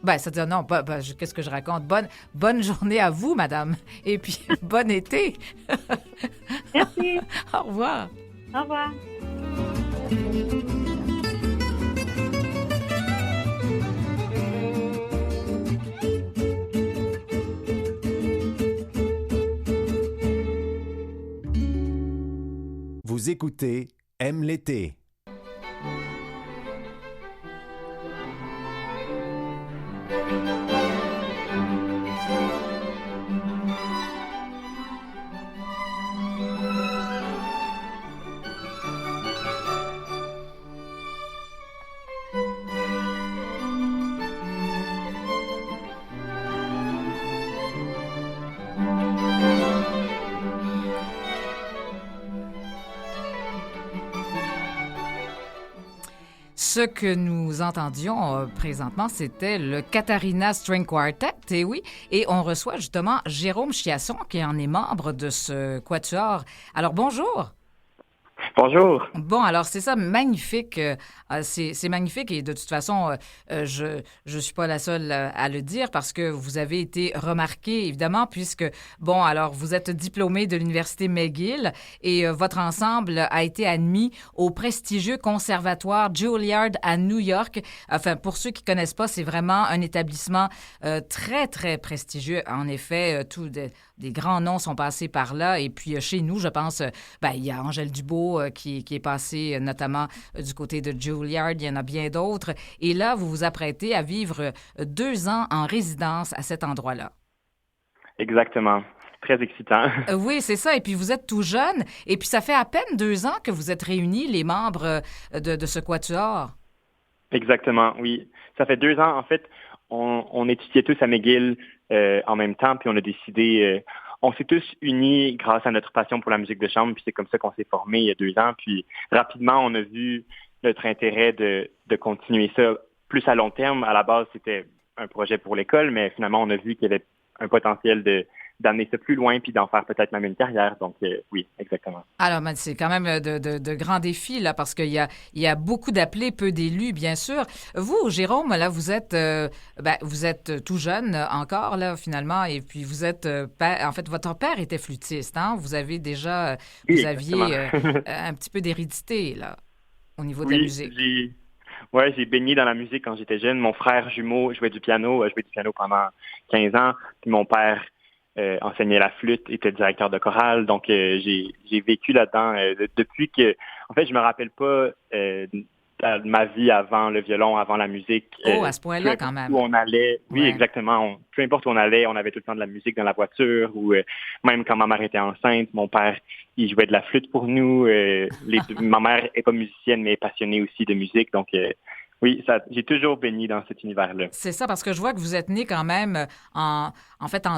C'est-à-dire, non, qu'est-ce que je raconte? Bonne journée à vous, madame. Et puis, bon été. Merci. Au revoir. Au revoir. Vous écoutez Aime l'été. Ce que nous entendions présentement, c'était le Katharina String Quartet, et oui, et on reçoit justement Jérôme Chiasson, qui en est membre de ce quatuor. Alors, bonjour. Bonjour. Bon, alors c'est ça, magnifique. C'est magnifique et de toute façon, je suis pas la seule à le dire parce que vous avez été remarqué, évidemment, puisque, bon, alors vous êtes diplômé de l'Université McGill et votre ensemble a été admis au prestigieux conservatoire Juilliard à New York. Enfin, pour ceux qui connaissent pas, c'est vraiment un établissement très, très prestigieux. En effet, des grands noms sont passés par là. Et puis, chez nous, je pense, il y a Angèle Dubois qui est passée notamment du côté de Juilliard. Il y en a bien d'autres. Et là, vous vous apprêtez à vivre 2 ans en résidence à cet endroit-là. Exactement. Très excitant. Oui, c'est ça. Et puis, vous êtes tout jeune. Et puis, ça fait à peine 2 ans que vous êtes réunis, les membres de ce quatuor. Exactement, oui. Ça fait 2 ans. En fait, on étudiait tous à McGill en même temps, puis on a décidé... on s'est tous unis grâce à notre passion pour la musique de chambre, puis c'est comme ça qu'on s'est formés il y a 2 ans. Puis rapidement, on a vu notre intérêt de continuer ça plus à long terme. À la base, c'était un projet pour l'école, mais finalement, on a vu qu'il y avait un potentiel d'amener ça plus loin puis d'en faire peut-être même une carrière. Donc, oui, exactement. Alors, c'est quand même de grands défis, là, parce qu'il y a beaucoup d'appelés, peu d'élus, bien sûr. Vous, Jérôme, là, vous êtes tout jeune encore, là, finalement, et puis vous êtes, en fait, votre père était flûtiste, hein? Vous avez déjà, Oui, vous aviez un petit peu d'hérédité, là, au niveau de la musique. J'ai baigné dans la musique quand j'étais jeune. Mon frère jumeau jouait du piano pendant 15 ans, puis mon père enseignait la flûte, était directeur de chorale, donc j'ai vécu là-dedans depuis que, en fait, je me rappelle pas de ma vie avant le violon, avant la musique. À ce point-là, quand même. Où on allait, oui, Ouais. Exactement. Peu importe où on allait, on avait tout le temps de la musique dans la voiture, ou même quand ma mère était enceinte, mon père, il jouait de la flûte pour nous. Ma mère est pas musicienne, mais est passionnée aussi de musique, donc oui, j'ai toujours baigné dans cet univers-là. C'est ça, parce que je vois que vous êtes né quand même en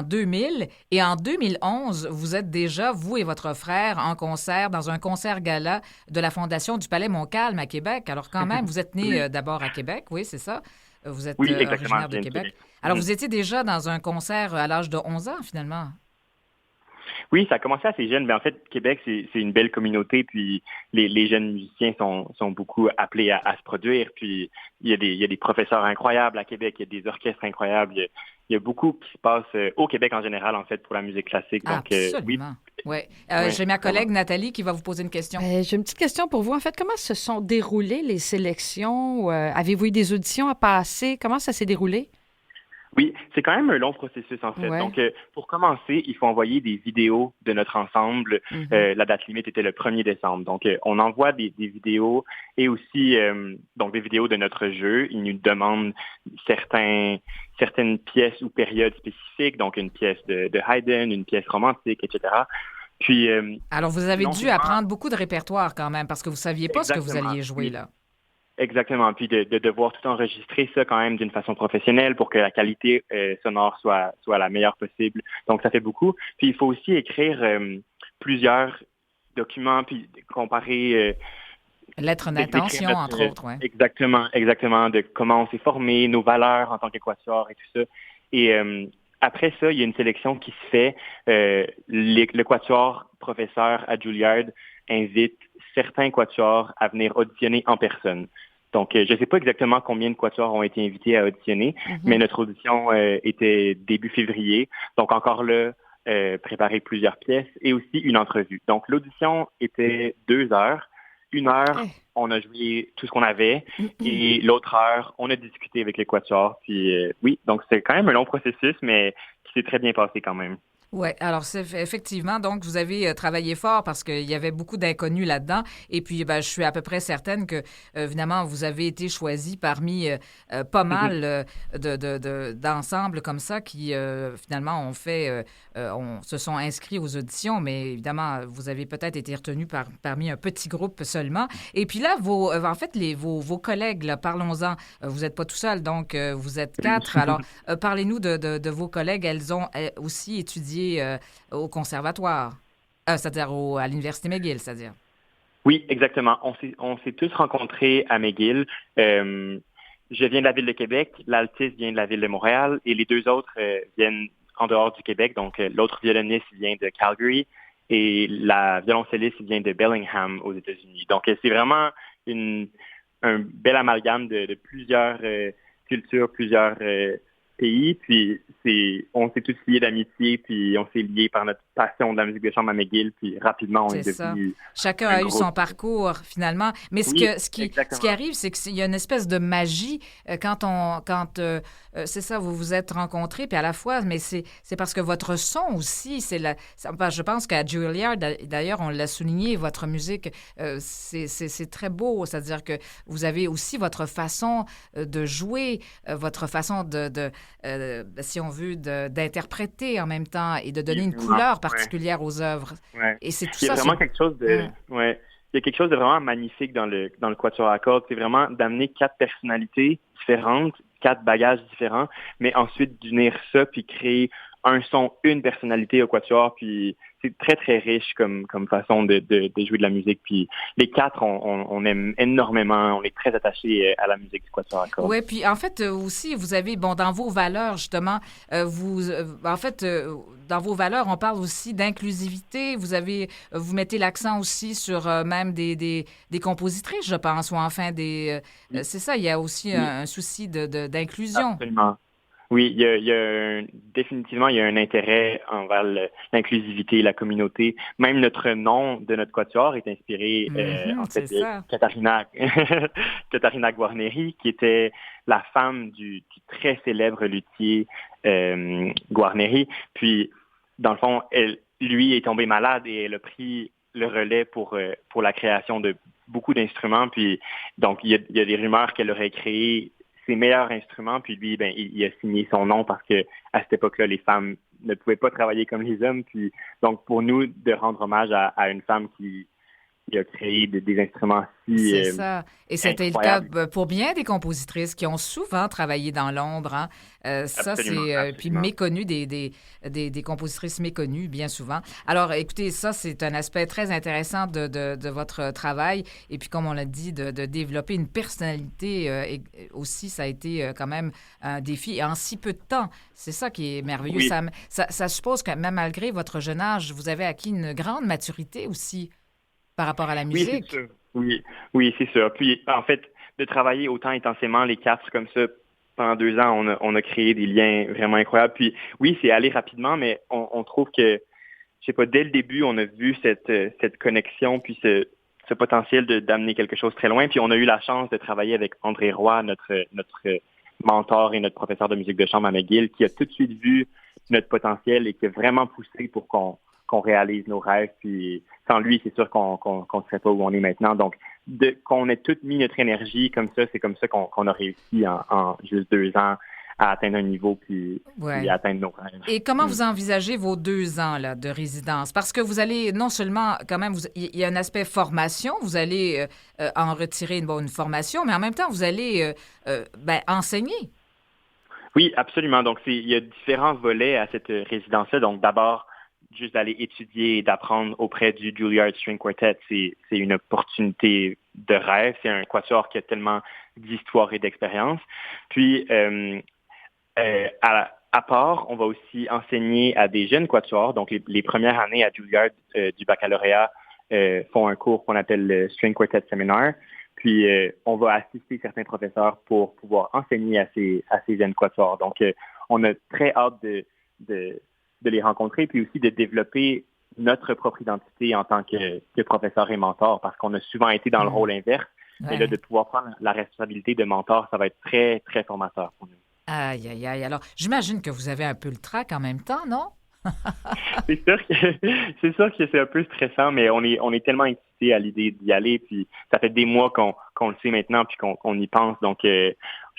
2000 et en 2011, vous êtes déjà, vous et votre frère, en concert dans un concert-gala de la Fondation du Palais Montcalm à Québec. Alors quand même, vous êtes né d'abord à Québec, oui, c'est ça? Vous êtes originaire de Québec. Alors vous étiez déjà dans un concert à l'âge de 11 ans, finalement. Oui, ça a commencé assez jeune, mais en fait, Québec, c'est une belle communauté, puis les jeunes musiciens sont beaucoup appelés à se produire, puis il y a des professeurs incroyables à Québec, il y a des orchestres incroyables, il y a beaucoup qui se passe au Québec en général, en fait, pour la musique classique. Donc, absolument. Oui. J'ai ma collègue Nathalie qui va vous poser une question. J'ai une petite question pour vous. En fait, comment se sont déroulées les sélections? Avez-vous eu des auditions à passer? Comment ça s'est déroulé? Oui, c'est quand même un long processus, en fait. Ouais. Donc, pour commencer, il faut envoyer des vidéos de notre ensemble. La date limite était le 1er décembre. Donc, on envoie des vidéos et aussi donc des vidéos de notre jeu. Ils nous demandent certaines pièces ou périodes spécifiques, donc une pièce de Haydn, une pièce romantique, etc. Puis, alors, vous avez dû apprendre beaucoup de répertoire quand même, parce que vous ne saviez pas ce que vous alliez jouer, là. Exactement. Puis de devoir tout enregistrer ça quand même d'une façon professionnelle pour que la qualité sonore soit la meilleure possible. Donc, ça fait beaucoup. Puis, il faut aussi écrire plusieurs documents, puis comparer... lettres d'intention, entre autres, oui. Exactement, de comment on s'est formé, nos valeurs en tant qu'équateur et tout ça. Et après ça, il y a une sélection qui se fait. Le quatuor professeur à Juilliard invite certains quatuors à venir auditionner en personne. Donc, je ne sais pas exactement combien de quatuors ont été invités à auditionner, mais notre audition était début février. Donc, encore là, préparer plusieurs pièces et aussi une entrevue. Donc, l'audition était 2 heures. 1 heure, on a joué tout ce qu'on avait et l'autre heure, on a discuté avec les quatuors. Puis oui, donc c'est quand même un long processus, mais qui s'est très bien passé quand même. Oui, alors c'est effectivement, donc vous avez travaillé fort parce qu'il y avait beaucoup d'inconnus là-dedans. Et puis, je suis à peu près certaine que, évidemment, vous avez été choisi parmi pas mal d'ensembles comme ça qui, finalement, se sont inscrits aux auditions. Mais évidemment, vous avez peut-être été retenu parmi un petit groupe seulement. Et puis là, vos collègues, là, parlons-en. Vous n'êtes pas tout seul, donc vous êtes 4. Alors, parlez-nous de vos collègues. Elles ont aussi étudié au conservatoire, c'est-à-dire à l'Université McGill, c'est-à-dire. Oui, exactement. On s'est tous rencontrés à McGill. Je viens de la ville de Québec, l'altiste vient de la ville de Montréal et les 2 autres viennent en dehors du Québec. Donc, l'autre violoniste vient de Calgary et la violoncelliste vient de Bellingham aux États-Unis. Donc, c'est vraiment un bel amalgame de plusieurs cultures, plusieurs pays. Puis, on s'est tous liés d'amitié, puis on s'est liés par notre passion de la musique de chambre à McGill, puis rapidement, on C'est est ça. devenu Chacun un a eu gros son groupe. parcours, finalement. Mais Oui, ce exactement. qui arrive, c'est qu'il y a une espèce de magie c'est ça, vous vous êtes rencontrés, puis à la fois, mais c'est parce que votre son aussi, je pense qu'à Juilliard, d'ailleurs, on l'a souligné, votre musique, c'est très beau. C'est-à-dire que vous avez aussi votre façon de jouer, votre façon si on veut, d'interpréter en même temps et de donner une Vraiment, couleur ouais. particulière aux œuvres. Ouais. Et c'est tout Il y a ça. vraiment quelque chose de, ouais. Il y a quelque chose de vraiment magnifique dans le quatuor à cordes. C'est vraiment d'amener 4 personnalités différentes, 4 bagages différents, mais ensuite d'unir ça puis créer un son, une personnalité au quatuor. Puis c'est très très riche comme façon de jouer de la musique. Puis les 4, on aime énormément. On est très attachés à la musique du quatuor à cordes. Oui, puis en fait aussi, vous avez, dans vos valeurs, justement, dans vos valeurs, on parle aussi d'inclusivité. Vous mettez l'accent aussi sur même des compositrices, je pense, ou enfin c'est ça, il y a aussi un souci d'inclusion. Absolument. Oui, définitivement, il y a un intérêt envers l'inclusivité, la communauté. Même notre nom de notre quatuor est inspiré, en fait, C'est de ça. Katharina Guarneri, qui était la femme du très célèbre luthier Guarneri. Puis, dans le fond, lui est tombé malade et elle a pris le relais pour la création de beaucoup d'instruments. Puis, donc, il y a des rumeurs qu'elle aurait créé ses meilleurs instruments, puis lui, il a signé son nom parce que à cette époque-là, les femmes ne pouvaient pas travailler comme les hommes. Puis donc, pour nous, de rendre hommage à une femme qui a créé des instruments si C'est ça. Et c'était le cas incroyables. pour bien des compositrices qui ont souvent travaillé dans l'ombre. Hein. Ça, Absolument, c'est puis absolument. méconnu, des compositrices méconnues, bien souvent. Alors, écoutez, ça, c'est un aspect très intéressant de votre travail. Et puis, comme on l'a dit, de développer une personnalité aussi, ça a été quand même un défi. Et en si peu de temps, c'est ça qui est merveilleux. Oui. Ça suppose que même malgré votre jeune âge, vous avez acquis une grande maturité aussi par rapport à la Oui, c'est musique. sûr. Oui, c'est sûr. Puis, en fait, de travailler autant intensément les 4 comme ça pendant 2 ans, on a créé des liens vraiment incroyables. Puis, oui, c'est allé rapidement, mais on trouve que, je sais pas, dès le début, on a vu cette connexion, puis ce potentiel d'amener quelque chose très loin. Puis, on a eu la chance de travailler avec André Roy, notre mentor et notre professeur de musique de chambre à McGill, qui a tout de suite vu notre potentiel et qui a vraiment poussé pour qu'on réalise nos rêves. Puis sans lui, c'est sûr qu'on ne serait pas où on est maintenant. Donc, qu'on ait toutes mis notre énergie comme ça, c'est comme ça qu'on a réussi en juste 2 ans à atteindre un niveau puis atteindre nos rêves. Et comment vous envisagez vos 2 ans là, de résidence? Parce que vous allez non seulement, quand même, il y a un aspect formation, vous allez en retirer une formation, mais en même temps, vous allez enseigner. Oui, absolument. Donc, il y a différents volets à cette résidence-là. Donc, d'abord, juste d'aller étudier et d'apprendre auprès du Juilliard String Quartet, c'est une opportunité de rêve. C'est un quatuor qui a tellement d'histoire et d'expérience. Puis, à part, on va aussi enseigner à des jeunes quatuors. Donc, les premières années à Juilliard du baccalauréat font un cours qu'on appelle le String Quartet Seminar. Puis, on va assister certains professeurs pour pouvoir enseigner à ces jeunes quatuors. Donc, on a très hâte de les rencontrer, puis aussi de développer notre propre identité en tant que professeur et mentor, parce qu'on a souvent été dans le rôle inverse. Ouais. Et là, de pouvoir prendre la responsabilité de mentor, ça va être très, très formateur pour nous. Aïe, aïe, aïe. Alors, j'imagine que vous avez un peu le trac en même temps, non? C'est sûr que c'est un peu stressant, mais on est tellement excités à l'idée d'y aller, puis ça fait des mois qu'on le sait maintenant, puis qu'on y pense. Donc, je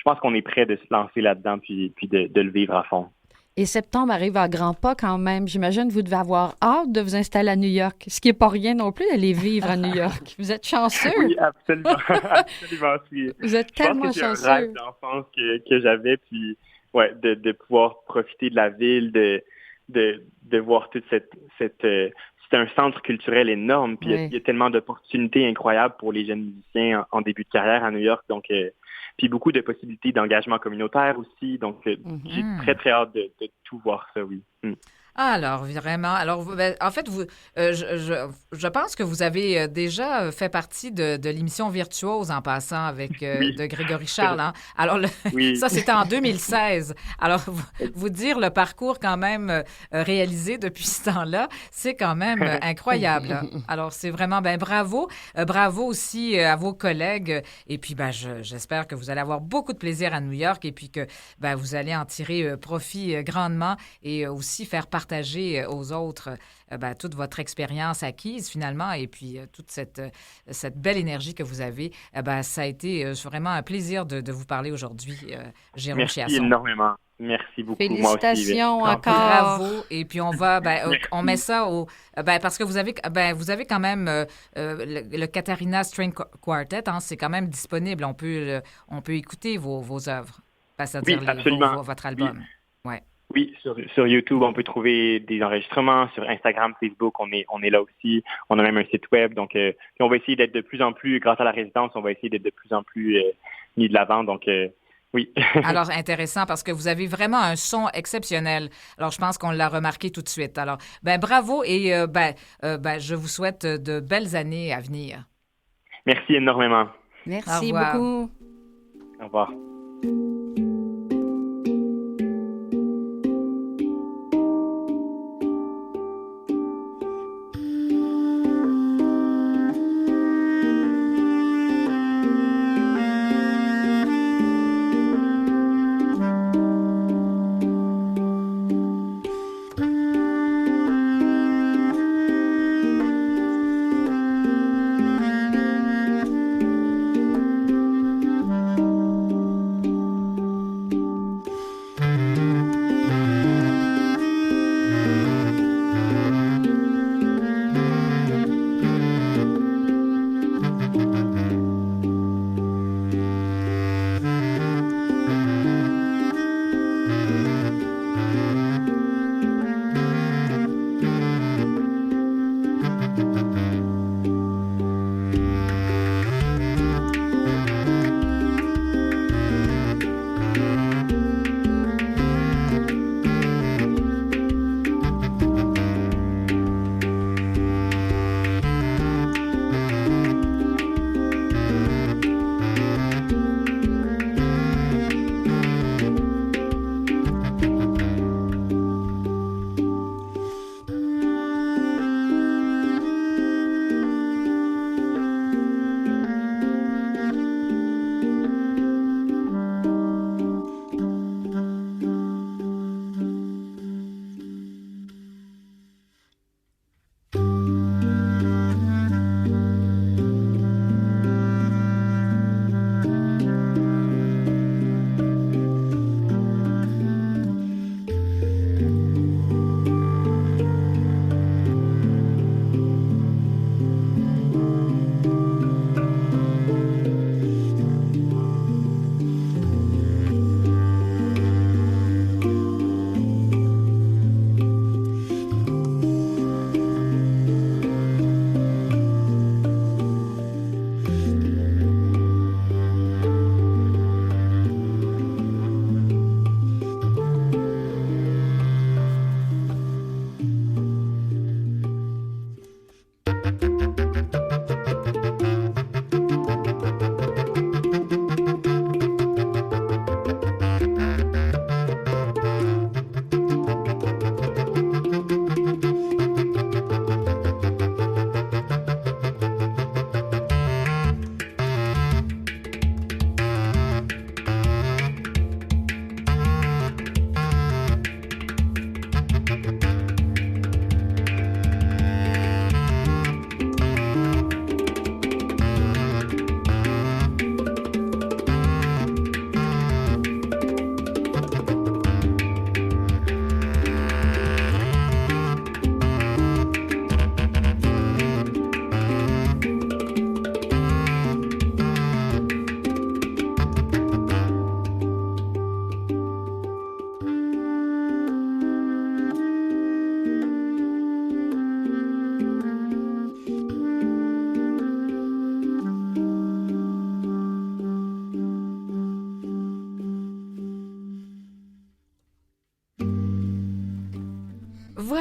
pense qu'on est prêt de se lancer là-dedans, puis de le vivre à fond. Et septembre arrive à grands pas quand même. J'imagine que vous devez avoir hâte de vous installer à New York, ce qui n'est pas rien non plus d'aller vivre à New York. Vous êtes chanceux. Oui, absolument. Absolument. Vous êtes tellement chanceux. Je pense que chanceux. c'est un rêve d'enfance que j'avais, puis de pouvoir profiter de la ville, de voir toute cette c'est un centre culturel énorme, puis il y a tellement d'opportunités incroyables pour les jeunes musiciens en début de carrière à New York, donc puis beaucoup de possibilités d'engagement communautaire aussi, donc j'ai très très hâte de tout voir ça, oui. Alors, vraiment. Alors, en fait, je pense que vous avez déjà fait partie de l'émission Virtuose en passant avec Oui, de Grégory Charles. Hein? Alors, oui. ça, c'était en 2016. Alors, vous dire le parcours quand même réalisé depuis ce temps-là, c'est quand même incroyable. Là. Alors, c'est vraiment, ben bravo. Bravo aussi à vos collègues. Et puis, ben, j'espère que vous allez avoir beaucoup de plaisir à New York et puis que ben, vous allez en tirer profit grandement et aussi faire partager aux autres ben, toute votre expérience acquise finalement et puis toute cette belle énergie que vous avez. Ben, ça a été vraiment un plaisir de vous parler aujourd'hui, Jérôme Merci Chiasson. énormément. Merci beaucoup. Moi aussi. Félicitations Grand encore. Bravo. Et puis on va, ben, on met Merci. ça au, ben, parce que vous avez quand même le Katarina String Quartet, hein, c'est quand même disponible. On peut écouter vos œuvres, ben, c'est-à-dire Oui, absolument. votre Oui. album. Ouais. Oui, sur YouTube, on peut trouver des enregistrements. Sur Instagram, Facebook, on est là aussi. On a même un site web. Donc, puis on va essayer d'être de plus en plus, grâce à la résidence, on va essayer d'être de plus en plus mis de l'avant. Donc, oui. Alors, intéressant parce que vous avez vraiment un son exceptionnel. Alors, je pense qu'on l'a remarqué tout de suite. Alors, ben bravo et ben, je vous souhaite de belles années à venir. Merci énormément. Au Merci revoir. beaucoup. Au revoir.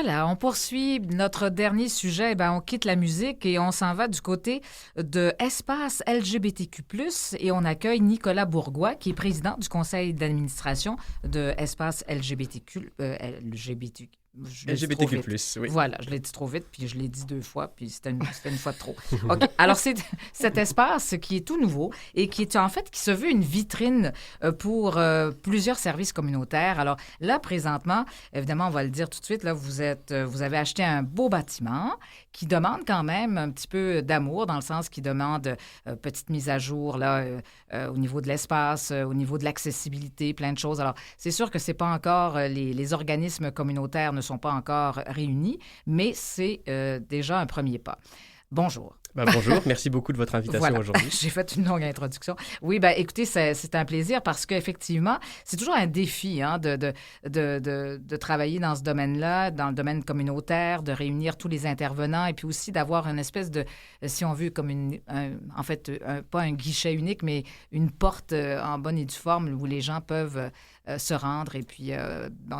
Voilà, on poursuit notre dernier sujet. On quitte la musique et on s'en va du côté de Espace LGBTQ+, et on accueille Nicolas Bourgois, qui est président du conseil d'administration de Espace LGBTQ. LGBTQ+, oui. Voilà, je l'ai dit trop vite, puis je l'ai dit 2 fois, puis c'était une fois de trop. OK. Alors, c'est cet espace qui est tout nouveau et qui est en fait, qui se veut une vitrine pour plusieurs services communautaires. Alors là, présentement, évidemment, on va le dire tout de suite, là, vous avez acheté un beau bâtiment qui demande quand même un petit peu d'amour, dans le sens qui demande petite mise à jour là, au niveau de l'espace, au niveau de l'accessibilité, plein de choses. Alors, c'est sûr que c'est pas encore, les organismes communautaires ne sont pas encore réunis, mais c'est déjà un premier pas. Bonjour. Bonjour, merci beaucoup de votre invitation aujourd'hui. J'ai fait une longue introduction. Oui, écoutez, c'est un plaisir parce qu'effectivement, c'est toujours un défi de travailler dans ce domaine-là, dans le domaine communautaire, de réunir tous les intervenants et puis aussi d'avoir une espèce de, si on veut, comme pas un guichet unique, mais une porte en bonne et due forme où les gens peuvent se rendre et puis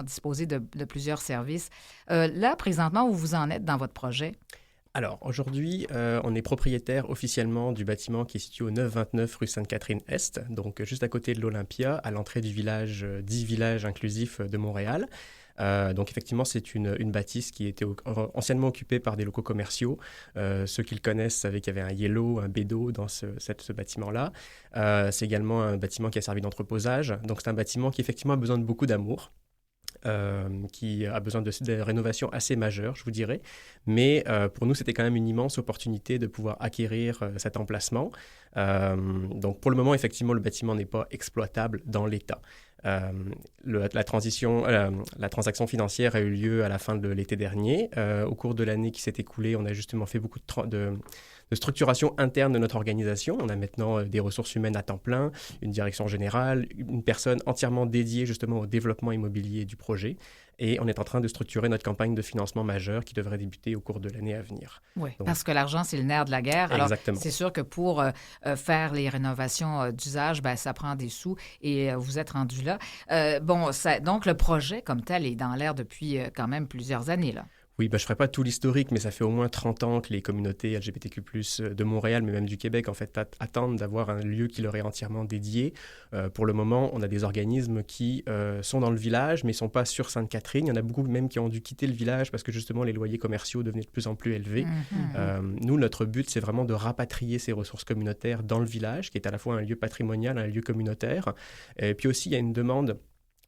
disposer de plusieurs services. Là, présentement, où vous en êtes dans votre projet? Alors, aujourd'hui, on est propriétaire officiellement du bâtiment qui est situé au 929 rue Sainte-Catherine-Est, donc juste à côté de l'Olympia, à l'entrée du village, dit village inclusif de Montréal. Donc, effectivement, c'est une bâtisse qui était anciennement occupée par des locaux commerciaux. Ceux qui le connaissent savaient qu'il y avait un Yellow, un Bédo dans ce bâtiment-là. C'est également un bâtiment qui a servi d'entreposage. Donc, c'est un bâtiment qui, effectivement, a besoin de beaucoup d'amour. Qui a besoin de rénovations assez majeures, je vous dirais. Mais pour nous, c'était quand même une immense opportunité de pouvoir acquérir cet emplacement. Donc, pour le moment, effectivement, le bâtiment n'est pas exploitable dans l'état. La transaction financière a eu lieu à la fin de l'été dernier. Au cours de l'année qui s'est écoulée, on a justement fait beaucoup de structuration interne de notre organisation. On a maintenant des ressources humaines à temps plein, une direction générale, une personne entièrement dédiée justement au développement immobilier du projet. Et on est en train de structurer notre campagne de financement majeure qui devrait débuter au cours de l'année à venir. Oui, parce que l'argent, c'est le nerf de la guerre. Alors, exactement. C'est sûr que pour faire les rénovations d'usage, ça prend des sous et vous êtes rendu là. Donc, le projet comme tel est dans l'air depuis quand même plusieurs années, là. Oui, je ne ferai pas tout l'historique, mais ça fait au moins 30 ans que les communautés LGBTQ+, de Montréal, mais même du Québec, en fait, attendent d'avoir un lieu qui leur est entièrement dédié. Pour le moment, on a des organismes qui sont dans le village, mais ne sont pas sur Sainte-Catherine. Il y en a beaucoup même qui ont dû quitter le village parce que, justement, les loyers commerciaux devenaient de plus en plus élevés. Nous, notre but, c'est vraiment de rapatrier ces ressources communautaires dans le village, qui est à la fois un lieu patrimonial, un lieu communautaire. Et puis aussi, il y a une demande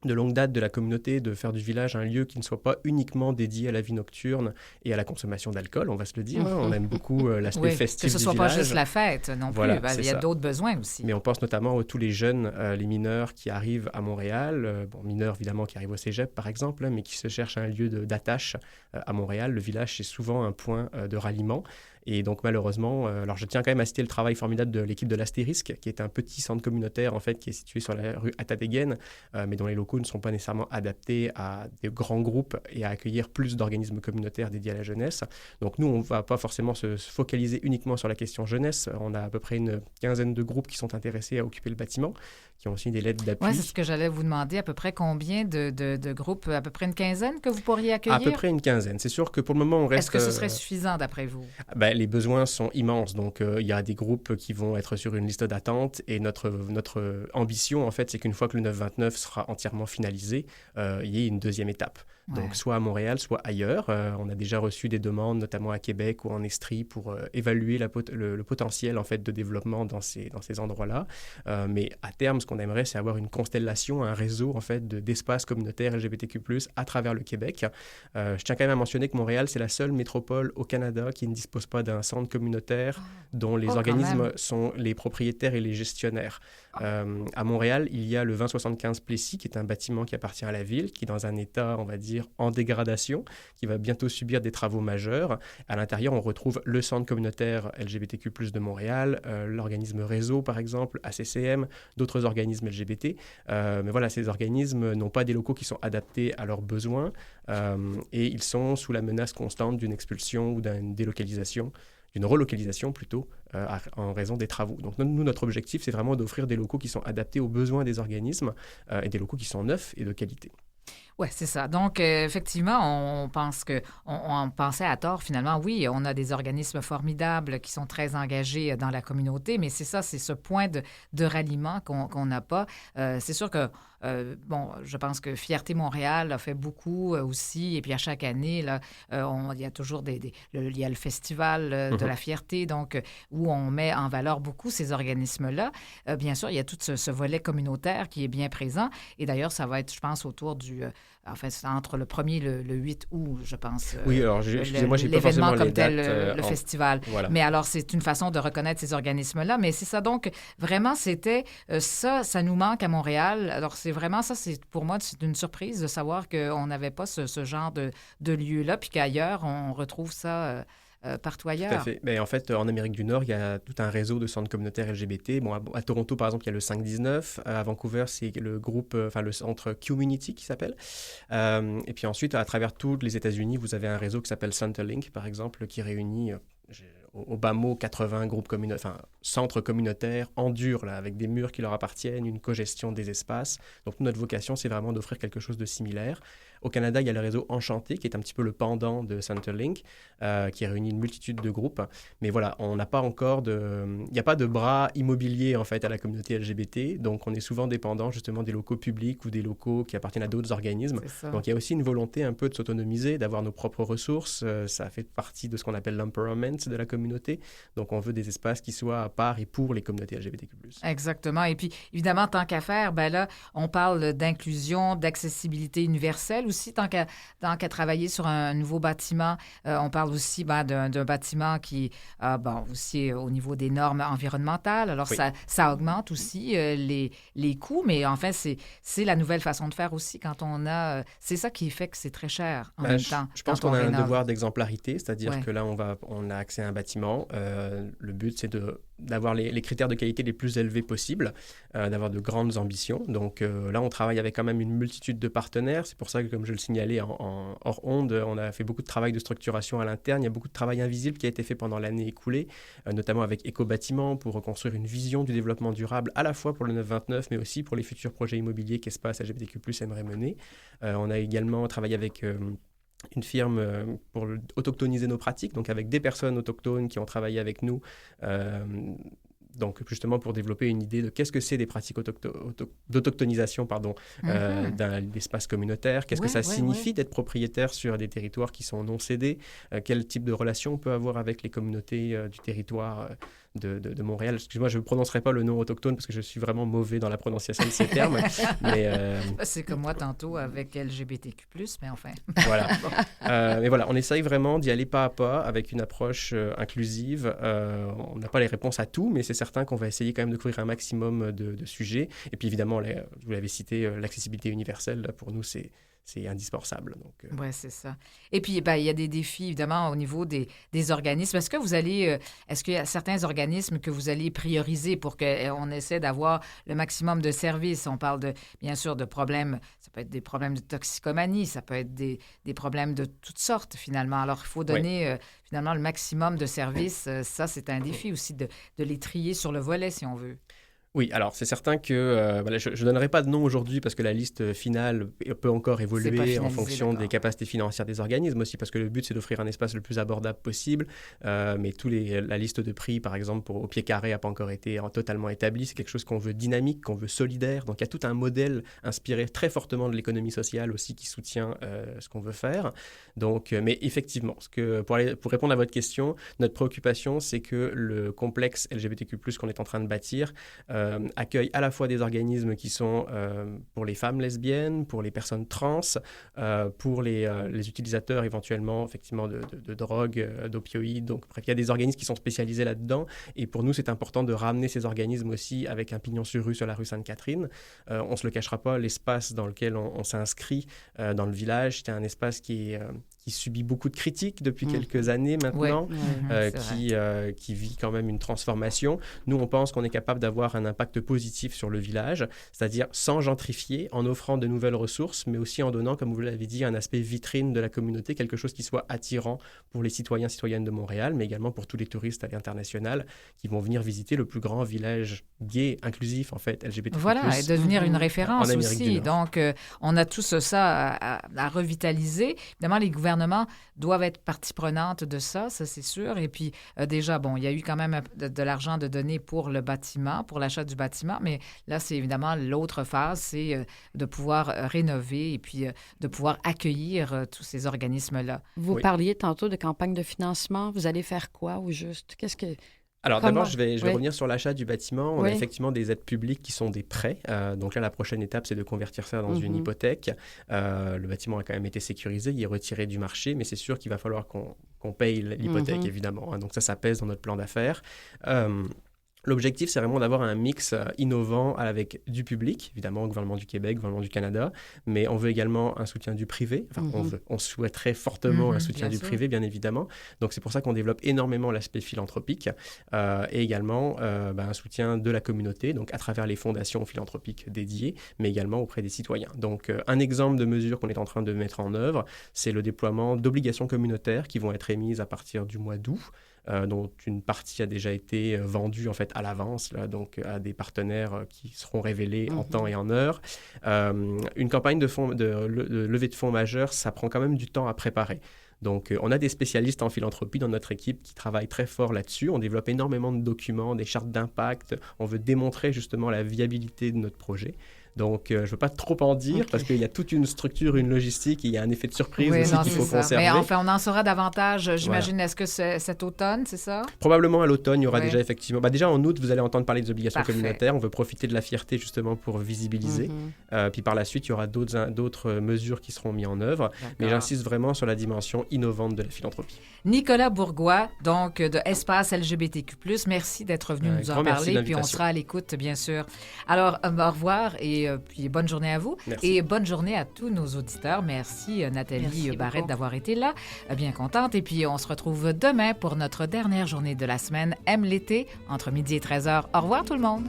de longue date de la communauté de faire du village un lieu qui ne soit pas uniquement dédié à la vie nocturne et à la consommation d'alcool, on va se le dire. On aime beaucoup l'aspect festif du village. Que ce ne soit pas juste la fête non plus. Il y a d'autres besoins aussi. Mais on pense notamment à tous les jeunes, les mineurs qui arrivent à Montréal, mineurs évidemment qui arrivent au cégep par exemple, mais qui se cherchent un lieu d'attache à Montréal. Le village, c'est souvent un point de ralliement. Et donc, malheureusement, alors je tiens quand même à citer le travail formidable de l'équipe de l'Astérisque, qui est un petit centre communautaire, en fait, qui est situé sur la rue Atadegen, mais dont les locaux ne sont pas nécessairement adaptés à des grands groupes et à accueillir plus d'organismes communautaires dédiés à la jeunesse. Donc, nous, on ne va pas forcément se focaliser uniquement sur la question jeunesse. On a à peu près une quinzaine de groupes qui sont intéressés à occuper le bâtiment, qui ont aussi des lettres d'appui. Oui, c'est ce que j'allais vous demander. À peu près combien de groupes? À peu près une quinzaine que vous pourriez accueillir? À peu près une quinzaine. C'est sûr que pour le moment, on reste... Est-ce que ce serait suffisant d'après vous? Les besoins sont immenses. Donc, il y a des groupes qui vont être sur une liste d'attente et notre ambition, en fait, c'est qu'une fois que le 929 sera entièrement finalisé, il y ait une deuxième étape. Donc, soit à Montréal, soit ailleurs. On a déjà reçu des demandes, notamment à Québec ou en Estrie, pour évaluer le potentiel, en fait, de développement dans ces endroits-là. Mais à terme, ce qu'on aimerait, c'est avoir une constellation, un réseau, en fait, d'espaces communautaires LGBTQ+, à travers le Québec. Je tiens quand même à mentionner que Montréal, c'est la seule métropole au Canada qui ne dispose pas d'un centre communautaire dont les organismes sont les propriétaires et les gestionnaires. À Montréal, il y a le 2075 Plessis, qui est un bâtiment qui appartient à la ville, qui est dans un état, on va dire, en dégradation, qui va bientôt subir des travaux majeurs. À l'intérieur, on retrouve le centre communautaire LGBTQ+, de Montréal, l'organisme Réseau, par exemple, ACCM, d'autres organismes LGBT. Mais voilà, ces organismes n'ont pas des locaux qui sont adaptés à leurs besoins et ils sont sous la menace constante d'une expulsion ou d'une délocalisation, d'une relocalisation plutôt, en raison des travaux. Donc nous, notre objectif, c'est vraiment d'offrir des locaux qui sont adaptés aux besoins des organismes et des locaux qui sont neufs et de qualité. Oui, c'est ça. Donc, effectivement, on pense on pensait à tort, finalement, oui, on a des organismes formidables qui sont très engagés dans la communauté, mais c'est ça, c'est ce point de ralliement qu'on n'a pas. C'est sûr que, bon, je pense que Fierté Montréal a fait beaucoup aussi, et puis à chaque année, là, il y a toujours il y a le festival de la fierté, donc, où on met en valeur beaucoup ces organismes-là. Bien sûr, il y a tout ce volet communautaire qui est bien présent, et d'ailleurs, ça va être, je pense, autour du... Enfin, c'est entre le 1er et le 8 août, je pense. Oui, alors, excusez-moi, j'ai pas forcément l'événement comme les dates, tel, le festival. Voilà. Mais alors, c'est une façon de reconnaître ces organismes-là. Mais c'est ça, donc, vraiment, c'était ça nous manque à Montréal. Alors, c'est vraiment ça, pour moi, c'est une surprise de savoir qu'on n'avait pas ce genre de lieu-là, puis qu'ailleurs, on retrouve ça partout ailleurs. Tout à fait. Mais en fait, en Amérique du Nord, il y a tout un réseau de centres communautaires LGBT. Bon, à Toronto, par exemple, il y a le 519. À Vancouver, c'est le groupe, le centre Community qui s'appelle. Et puis ensuite, à travers tous les États-Unis, vous avez un réseau qui s'appelle Centerlink, par exemple, qui réunit au bas mot 80 centres communautaires en dur, là, avec des murs qui leur appartiennent, une cogestion des espaces. Donc, notre vocation, c'est vraiment d'offrir quelque chose de similaire. Au Canada, il y a le réseau Enchanté, qui est un petit peu le pendant de Centerlink, qui réunit une multitude de groupes. Mais voilà, on n'a pas encore il n'y a pas de bras immobilier, en fait, à la communauté LGBT. Donc, on est souvent dépendant, justement, des locaux publics ou des locaux qui appartiennent à d'autres organismes. Donc, il y a aussi une volonté un peu de s'autonomiser, d'avoir nos propres ressources. Ça fait partie de ce qu'on appelle l'empowerment de la communauté. Donc, on veut des espaces qui soient à part et pour les communautés LGBTQ+. Exactement. Et puis, évidemment, tant qu'à faire, ben là, on parle d'inclusion, d'accessibilité universelle aussi, tant qu'à travailler sur un nouveau bâtiment. On parle aussi d'un bâtiment qui, aussi au niveau des normes environnementales. Alors, oui. ça augmente aussi les coûts, mais en fait, c'est la nouvelle façon de faire aussi quand on a... c'est ça qui fait que c'est très cher en même temps. Je pense qu'on a un devoir d'exemplarité, c'est-à-dire que là, on a accès à un bâtiment. Le but, c'est d'avoir les critères de qualité les plus élevés possibles, d'avoir de grandes ambitions. Donc là, on travaille avec quand même une multitude de partenaires. C'est pour ça que, comme je le signalais hors onde, on a fait beaucoup de travail de structuration à l'interne. Il y a beaucoup de travail invisible qui a été fait pendant l'année écoulée, notamment avec Éco-Bâtiment pour reconstruire une vision du développement durable à la fois pour le 929, mais aussi pour les futurs projets immobiliers qu'Espace LGBTQ+ aimerait mener. On a également travaillé avec... une firme pour autochtoniser nos pratiques, donc avec des personnes autochtones qui ont travaillé avec nous, donc justement pour développer une idée de qu'est-ce que c'est des pratiques d'autochtonisation dans l'espace communautaire, qu'est-ce que ça signifie d'être propriétaire sur des territoires qui sont non cédés, quel type de relation on peut avoir avec les communautés du territoire de Montréal. Excuse-moi, je ne prononcerai pas le nom autochtone parce que je suis vraiment mauvais dans la prononciation de ces termes. Mais, c'est comme moi tantôt avec LGBTQ+, mais enfin. Voilà. Mais voilà, on essaye vraiment d'y aller pas à pas avec une approche inclusive. On n'a pas les réponses à tout, mais c'est certain qu'on va essayer quand même de couvrir un maximum de sujets. Et puis évidemment, vous l'avez cité, l'accessibilité universelle, là, pour nous, c'est indispensable. Oui, c'est ça. Et puis, il y a des défis, évidemment, au niveau des organismes. Est-ce qu'il y a certains organismes que vous allez prioriser pour qu'on essaie d'avoir le maximum de services? On parle, bien sûr, de problèmes. Ça peut être des problèmes de toxicomanie, ça peut être des problèmes de toutes sortes, finalement. Alors, il faut donner, finalement, le maximum de services. Ça, c'est un défi aussi de les trier sur le volet, si on veut. Oui, alors c'est certain que je ne donnerai pas de nom aujourd'hui parce que la liste finale peut encore évoluer en fonction des capacités financières des organismes aussi, parce que le but, c'est d'offrir un espace le plus abordable possible. Mais la liste de prix, par exemple, au pied carré n'a pas encore été totalement établie. C'est quelque chose qu'on veut dynamique, qu'on veut solidaire. Donc, il y a tout un modèle inspiré très fortement de l'économie sociale aussi qui soutient ce qu'on veut faire. Donc, mais effectivement, pour répondre à votre question, notre préoccupation, c'est que le complexe LGBTQ+, qu'on est en train de bâtir, accueille à la fois des organismes qui sont pour les femmes lesbiennes, pour les personnes trans, pour les utilisateurs éventuellement effectivement de drogues, d'opioïdes. Donc bref, il y a des organismes qui sont spécialisés là-dedans. Et pour nous, c'est important de ramener ces organismes aussi avec un pignon sur rue sur la rue Sainte-Catherine. On ne se le cachera pas, l'espace dans lequel on s'inscrit dans le village, c'est un espace qui qui subit beaucoup de critiques depuis quelques années maintenant, qui vit quand même une transformation. Nous, on pense qu'on est capable d'avoir un impact positif sur le village, c'est-à-dire sans gentrifier, en offrant de nouvelles ressources, mais aussi en donnant, comme vous l'avez dit, un aspect vitrine de la communauté, quelque chose qui soit attirant pour les citoyens, citoyennes de Montréal, mais également pour tous les touristes à l'international qui vont venir visiter le plus grand village gay, inclusif, en fait, LGBT+. Voilà, et devenir une référence aussi. Donc, on a tout ça à revitaliser. Évidemment, les gouvernements doivent être partie prenante de ça c'est sûr. Et puis, déjà, bon, il y a eu quand même de l'argent de donner pour le bâtiment, pour l'achat du bâtiment, mais là, c'est évidemment l'autre phase, c'est de pouvoir rénover et puis de pouvoir accueillir tous ces organismes-là. Vous parliez tantôt de campagne de financement. Vous allez faire quoi au juste? Qu'est-ce que... Alors d'abord, je vais revenir sur l'achat du bâtiment. On a effectivement des aides publiques qui sont des prêts. Donc là, la prochaine étape, c'est de convertir ça dans une hypothèque. Le bâtiment a quand même été sécurisé, il est retiré du marché, mais c'est sûr qu'il va falloir qu'on paye l'hypothèque, évidemment. Hein. Donc ça pèse dans notre plan d'affaires. L'objectif, c'est vraiment d'avoir un mix innovant avec du public, évidemment, gouvernement du Québec, gouvernement du Canada, mais on veut également un soutien du privé. Enfin, on souhaiterait fortement un soutien du privé, bien évidemment. Donc, c'est pour ça qu'on développe énormément l'aspect philanthropique et également un soutien de la communauté, donc à travers les fondations philanthropiques dédiées, mais également auprès des citoyens. Donc, un exemple de mesure qu'on est en train de mettre en œuvre, c'est le déploiement d'obligations communautaires qui vont être émises à partir du mois d'août. Dont une partie a déjà été vendue en fait à l'avance, là, donc à des partenaires qui seront révélés en temps et en heure. Une campagne de levée de fonds majeure, ça prend quand même du temps à préparer. Donc, on a des spécialistes en philanthropie dans notre équipe qui travaillent très fort là-dessus. On développe énormément de documents, des chartes d'impact. On veut démontrer justement la viabilité de notre projet. Donc, je ne veux pas trop en dire parce qu'il y a toute une structure, une logistique, et il y a un effet de surprise aussi qu'il faut conserver. Mais enfin, on en saura davantage, j'imagine. Est-ce que cet automne, c'est ça? Probablement à l'automne, il y aura déjà effectivement... déjà en août, vous allez entendre parler des obligations communautaires. On veut profiter de la fierté justement pour visibiliser. Puis par la suite, il y aura d'autres mesures qui seront mises en œuvre. Mais j'insiste vraiment sur la dimension innovante de la philanthropie. Nicolas Bourgois, donc de Espace LGBTQ+, merci d'être venu nous en parler. Puis on sera à l'écoute, bien sûr. Alors, au revoir et puis bonne journée à vous. Merci. Et bonne journée à tous nos auditeurs. Merci Nathalie Barrette d'avoir été là. Bien contente. Et puis on se retrouve demain pour notre dernière journée de la semaine. Aime l'été, entre midi et 13h. Au revoir tout le monde.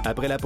Après la pause.